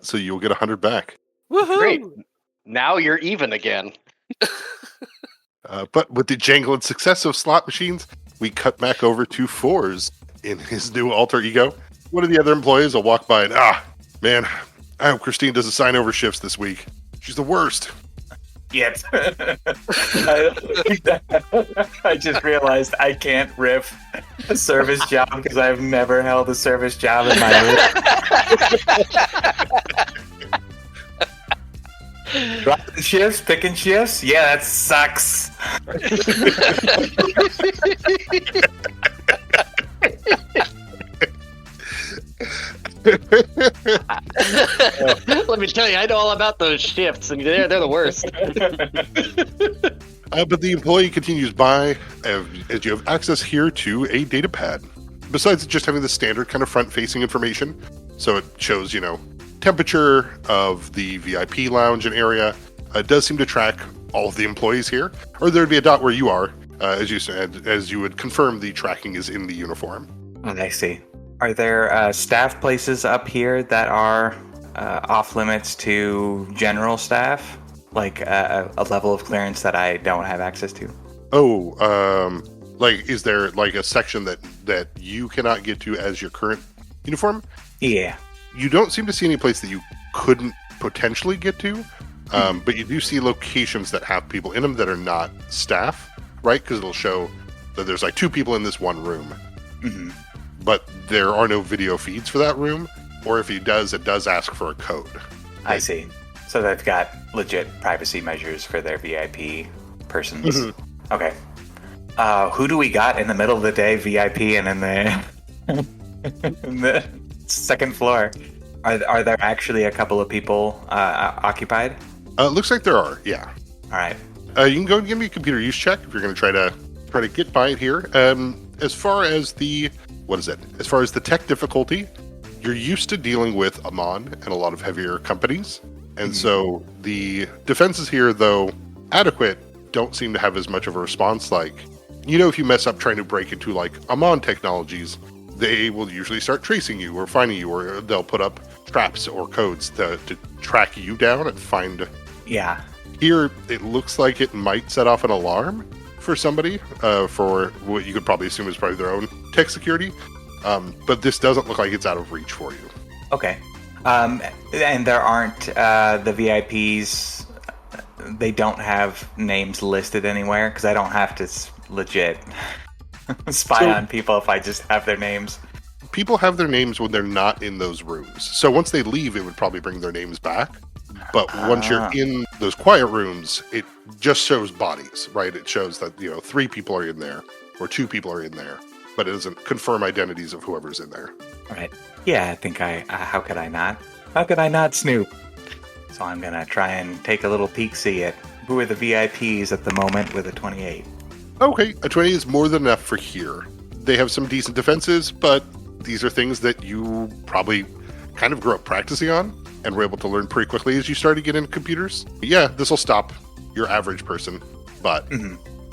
so you'll get 100 back. Woohoo! Great. Now you're even again. But with the jangle and success of slot machines, we cut back over to 4s in his new alter ego. One of the other employees will walk by and, man, I hope Christine doesn't sign over shifts this week. She's the worst. Yet. I just realized I can't riff a service job because I've never held a service job in my life. Dropping shifts, picking shifts? Yeah, that sucks. Let me tell you, I know all about those shifts, and they're the worst. But the employee continues by as you have access here to a data pad. Besides just having the standard kind of front-facing information, so it shows, temperature of the VIP lounge and area. It does seem to track all of the employees here, or there'd be a dot where you are, as you said, as you would confirm the tracking is in the uniform. I see. Are there staff places up here that are off limits to general staff? Like a level of clearance that I don't have access to? Is there like a section that you cannot get to as your current uniform? Yeah. You don't seem to see any place that you couldn't potentially get to, but you do see locations that have people in them that are not staff, right? Because it'll show that there's like 2 people in this one room. Mm-hmm. But there are no video feeds for that room, or if it does ask for a code. I see. So they've got legit privacy measures for their VIP persons. Mm-hmm. Okay. Who do we got in the middle of the day, VIP, and in the in the second floor? Are there actually a couple of people occupied? Looks like there are, yeah. All right. You can go and give me a computer use check if you're going to try to get by it here. As far as the As far as the tech difficulty, you're used to dealing with Amon and a lot of heavier companies, and so the defenses here, though adequate, don't seem to have as much of a response. Like, if you mess up trying to break into like Amon technologies, they will usually start tracing you or finding you, or they'll put up traps or codes to track you down and find. Yeah. Here, it looks like it might set off an alarm for somebody, for what you could probably assume is probably their own tech security. But this doesn't look like it's out of reach for you. Okay. And there aren't the VIPs. They don't have names listed anywhere, because I don't have to legit spy on people if I just have their names. People have their names when they're not in those rooms. So once they leave, it would probably bring their names back. But once you're in those quiet rooms, it just shows bodies, right? It shows that, 3 people are in there or 2 people are in there, but it doesn't confirm identities of whoever's in there. All right. Yeah, I think how could I not? How could I not snoop? So I'm going to try and take a little peek-see at who are the VIPs at the moment with a 28. Okay, a 20 is more than enough for here. They have some decent defenses, but these are things that you probably kind of grew up practicing on and were able to learn pretty quickly as you started to get into computers. Yeah, this will stop your average person, but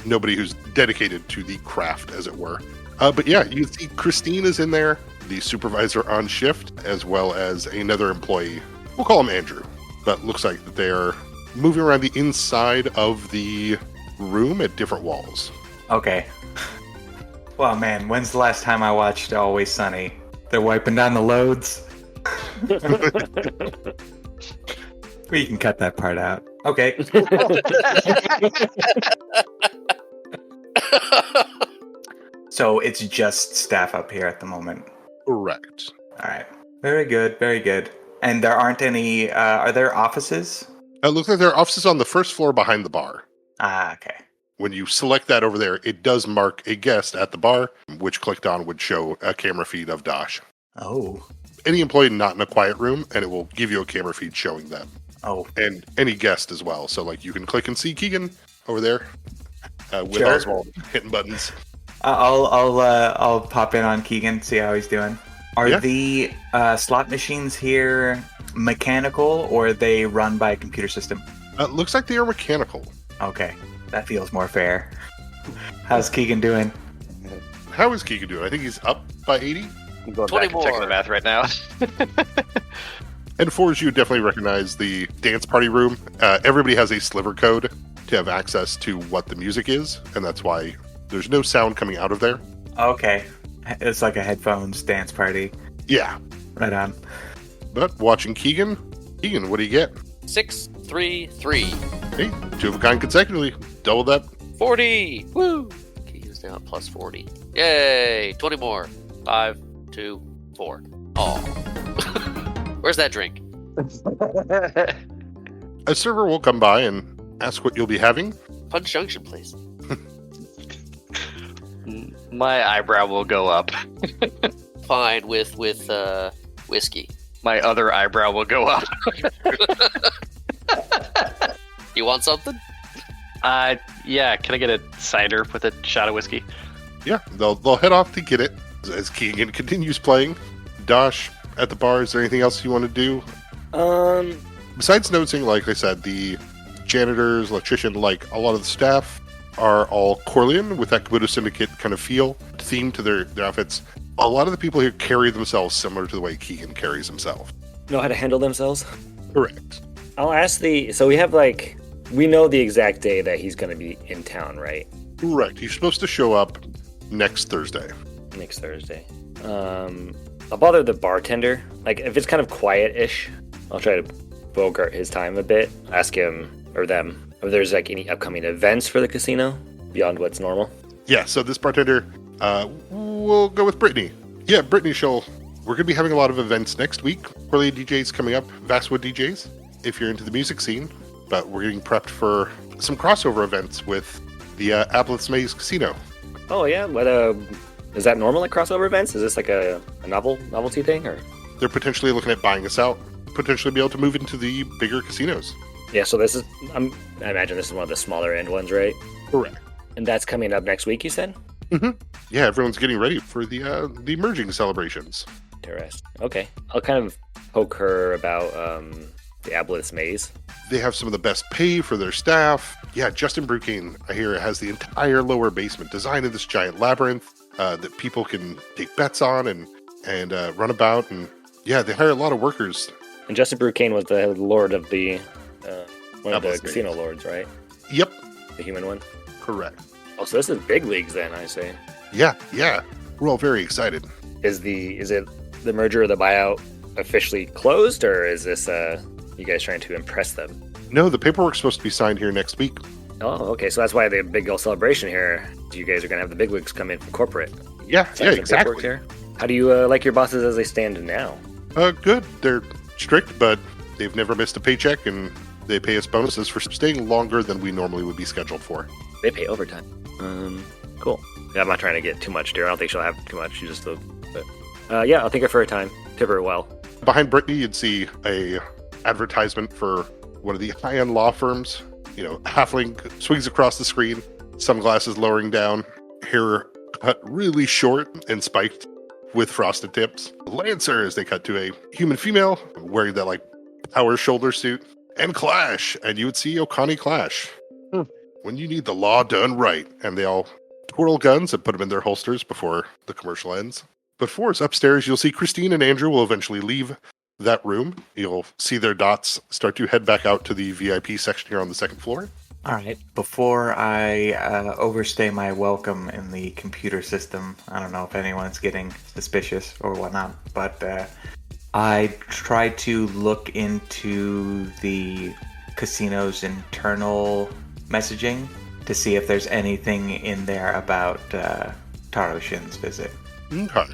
nobody who's dedicated to the craft, as it were. But yeah, you see Christine is in there, the supervisor on shift, as well as another employee. We'll call him Andrew, but looks like that they're moving around the inside of the room at different walls. Okay. Well, man, when's the last time I watched Always Sunny? They're wiping down the loads. We can cut that part out. Okay. So it's just staff up here at the moment. Correct. All right. Very good. Very good. And there aren't any. Are there offices? It looks like there are offices on the first floor behind the bar. Ah, okay. When you select that over there, it does mark a guest at the bar, which clicked on would show a camera feed of Dosh. Oh. Any employee not in a quiet room, and it will give you a camera feed showing them. Oh. And any guest as well. So, like, you can click and see Keegan over there with Sure. Oswald hitting buttons. I'll pop in on Keegan, see how he's doing. Are the slot machines here mechanical, or are they run by a computer system? It looks like they are mechanical. Okay, that feels more fair. How's Keegan doing? How is Keegan doing? I think he's up by 80. I'm going 20 back and checking more. the math right now. And for you definitely recognize the dance party room. Everybody has a sliver code to have access to what the music is, and that's why there's no sound coming out of there. Okay, it's like a headphones dance party. Yeah. Right on. But watching Keegan, what do you get? 6, 3, 3. Hey, 2 of a kind consecutively. Double that. 40! Woo! Keegan's now at plus 40. Yay! 20 more. 5, 2, 4. Oh. Where's that drink? A server will come by and ask what you'll be having. Punch Junction, please. My eyebrow will go up. Fine with whiskey. My other eyebrow will go up. You want something? Yeah, can I get a cider with a shot of whiskey? Yeah, they'll head off to get it as Keegan continues playing. Dosh, at the bar, is there anything else you want to do? Besides noticing, like I said, the janitors, electrician, like a lot of the staff are all Corleone with that Kabuto Syndicate kind of feel, theme to their outfits. A lot of the people here carry themselves similar to the way Keegan carries himself. Know how to handle themselves? Correct. I'll ask so we have we know the exact day that he's going to be in town, right? Correct. He's supposed to show up next Thursday. Next Thursday. I'll bother the bartender. Like, if it's kind of quiet-ish, I'll try to bogart his time a bit. Ask him, or them, if there's any upcoming events for the casino beyond what's normal. Yeah, so this bartender, we'll go with Brittany. Yeah, Brittany, we're going to be having a lot of events next week. Corleone DJs coming up, Vastwood DJs, if you're into the music scene. But we're getting prepped for some crossover events with the Apple's Maze Casino. Oh yeah, what is that normal at crossover events? Is this like a novelty thing, or? They're potentially looking at buying us out, potentially be able to move into the bigger casinos. Yeah, so this is I imagine this is one of the smaller end ones, right? Correct. And that's coming up next week, you said? Yeah, everyone's getting ready for the merging celebrations. Interesting. Okay, I'll kind of poke her about the Aboleth's Maze. They have some of the best pay for their staff. Yeah, Justin Brukane, I hear, has the entire lower basement designed in this giant labyrinth that people can take bets on and run about. And yeah, they hire a lot of workers. And Justin Brukane was the lord of the one of the Aboleth's casino Maze. lords, right? Yep, The human one. correct. Oh, so this is big leagues then, I say. Yeah, we're all very excited. Is it the merger or the buyout officially closed, or is this you guys trying to impress them? No, the paperwork's supposed to be signed here next week. Oh, okay. So that's why the big old celebration here. You guys are gonna have the big wigs come in from corporate. Yeah, Sign some paperwork exactly. here. How do you like your bosses as they stand now? Good. They're strict, but they've never missed a paycheck, and they pay us bonuses for staying longer than we normally would be scheduled for. They pay overtime. Cool. Yeah, I'm not trying to get too much, dear. I don't think she'll have too much. She just, but yeah, I'll take her for a time. Tip her well. Behind Brittany, you'd see a advertisement for one of the high-end law firms. You know, halfling swings across the screen, sunglasses lowering down, hair cut really short and spiked with frosted tips. Lancer, as they cut to a human female wearing that like power shoulder suit, and Clash, and you would see Okani Clash. When you need the law done right, and they all twirl guns and put them in their holsters before the commercial ends. But for us upstairs, you'll see Christine and Andrew will eventually leave that room. You'll see their dots start to head back out to the VIP section here on the second floor. All right. Before I overstay my welcome in the computer system, I don't know if anyone's getting suspicious or whatnot, but I try to look into the casino's internal messaging to see if there's anything in there about Taro Shin's visit. Okay.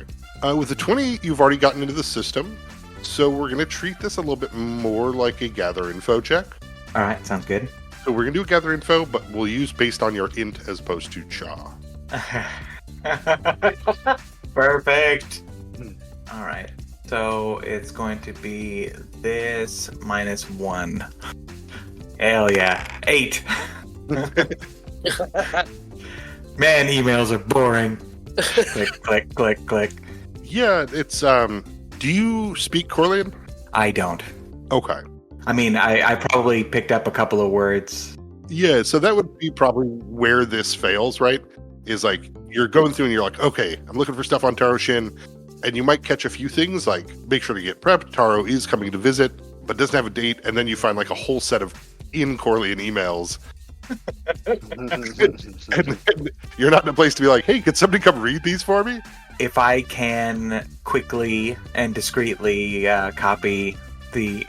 With the 20, you've already gotten into the system, so we're going to treat this a little bit more like a gather info check. All right. Sounds good. So we're going to do a gather info, but we'll use based on your int as opposed to cha. Perfect. All right. So it's going to be this -1. Hell yeah. 8. Man, emails are boring. Click, click, click, click. Yeah, it's, do you speak Corlean? I don't. Okay. I mean, I probably picked up a couple of words. Yeah, so that would be probably where this fails, right? Is like, you're going through and you're like, okay, I'm looking for stuff on Taro Shin, and you might catch a few things, like, make sure to get prepped, Taro is coming to visit, but doesn't have a date, and then you find like a whole set of in Corlean emails. and you're not in a place to be like, hey, could somebody come read these for me? If I can quickly and discreetly copy the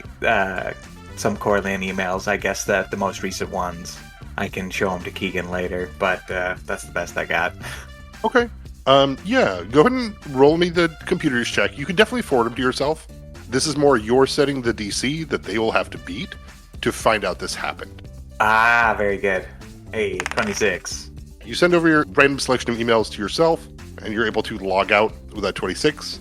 some Corlean emails, I guess that the most recent ones, I can show them to Keegan later, but that's the best I got. Okay. Yeah, go ahead and roll me the computer's check. You can definitely forward them to yourself. This is more you're setting the DC that they will have to beat to find out this happened. Ah, very good. Hey, 26. You send over your random selection of emails to yourself, and you're able to log out with that 26.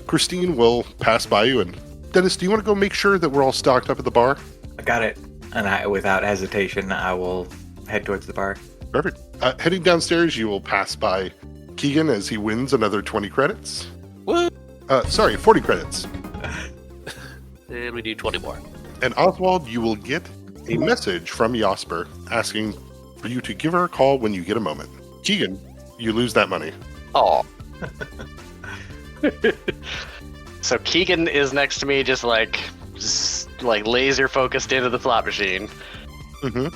Christine will pass by you, and Dennis, do you want to go make sure that we're all stocked up at the bar? I got it. And without hesitation, I will head towards the bar. Perfect. Heading downstairs, you will pass by Keegan as he wins another 20 credits. Woo! 40 credits. And we do 20 more. And Oswald, you will get a message from Jasper asking for you to give her a call when you get a moment. Keegan, you lose that money. Oh. So Keegan is next to me, just like laser focused into the slot machine. Mm-hmm.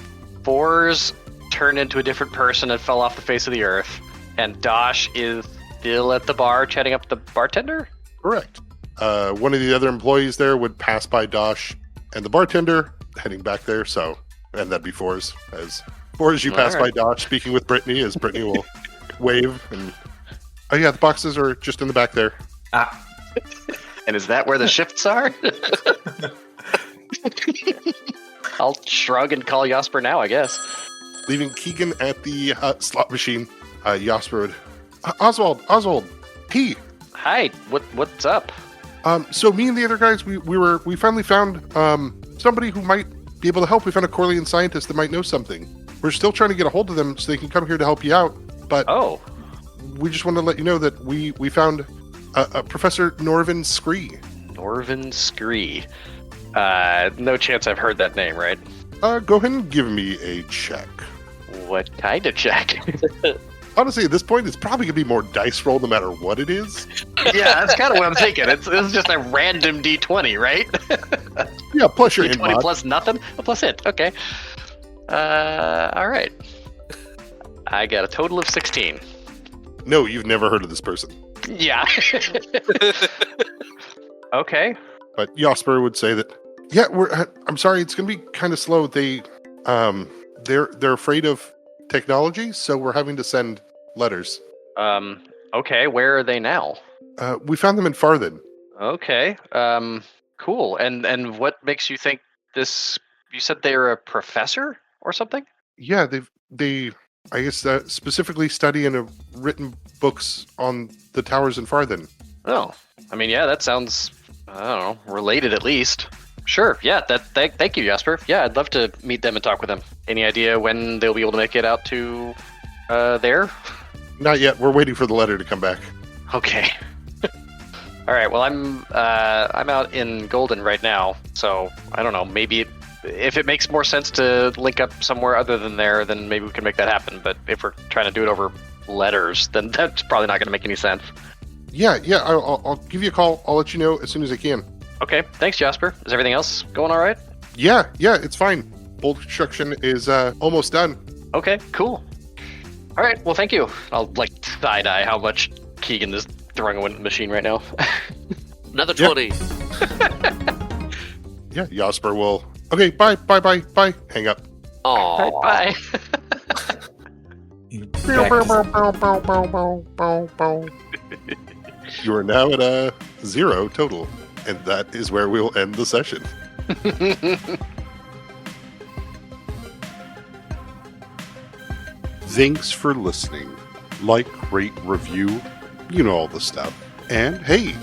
Fours turned into a different person and fell off the face of the earth. And Dosh is still at the bar chatting up the bartender? Correct. One of the other employees there would pass by Dosh and the bartender heading back there. So, and that'd be Fours. As you pass by Dosh, speaking with Brittany, as Brittany will wave. And oh yeah, the boxes are just in the back there. Ah. And is that where the shifts are? I'll shrug and call Jasper now, I guess. Leaving Keegan at the slot machine, Jasper would, Oswald, P. Hi, what's up? So me and the other guys, we finally found somebody who might be able to help. We found a Corlean scientist that might know something. We're still trying to get a hold of them so they can come here to help you out. But we just want to let you know that we found Professor Norvin Scree. Norvin Scree. No chance I've heard that name, right? Go ahead and give me a check. What kind of check? Honestly, at this point, it's probably going to be more dice roll no matter what it is. Yeah, that's kind of what I'm thinking. It's just a random D20, right? Yeah, plus your D20 inmod. plus nothing? Oh, plus it. Okay. All right. I got a total of 16. No, you've never heard of this person. Yeah. Okay. But Jasper would say that, yeah, I'm sorry, it's going to be kind of slow. They're afraid of technology, so we're having to send letters. Okay, where are they now? We found them in Farthen. Okay. Cool. And what makes you think this? You said they're a professor or something? Yeah, they I guess specifically study and have written books on the towers in Farthen. Oh, I mean, yeah, that sounds, I don't know, related at least. Sure, yeah, thank you, Jasper. Yeah, I'd love to meet them and talk with them. Any idea when they'll be able to make it out to there? Not yet. We're waiting for the letter to come back. Okay. All right, well, I'm out in Golden right now, so I don't know, maybe if it makes more sense to link up somewhere other than there, then maybe we can make that happen. But if we're trying to do it over letters, then that's probably not going to make any sense. Yeah, I'll give you a call. I'll let you know as soon as I can. Okay, thanks, Jasper. Is everything else going all right? Yeah, it's fine. Bolt construction is almost done. Okay, cool. All right, well, thank you. I'll, side-eye how much Keegan is throwing away the machine right now. Another 20. Yeah, Jasper will... Okay, bye. Hang up. Aww. Bye. You are now at 0 total, and that is where we'll end the session. Thanks for listening. Like, rate, review, you know all the stuff. And hey,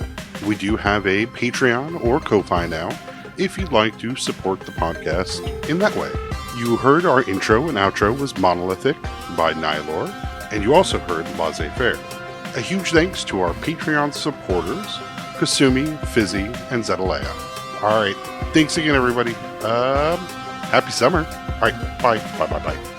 we do have a Patreon or Ko-Fi now, if you'd like to support the podcast in that way. You heard our intro and outro was Monolithic by Nylor, and you also heard Laissez-Faire. A huge thanks to our Patreon supporters, Kasumi, Fizzy, and Zetalea. Alright, thanks again everybody. Happy summer. Alright, bye.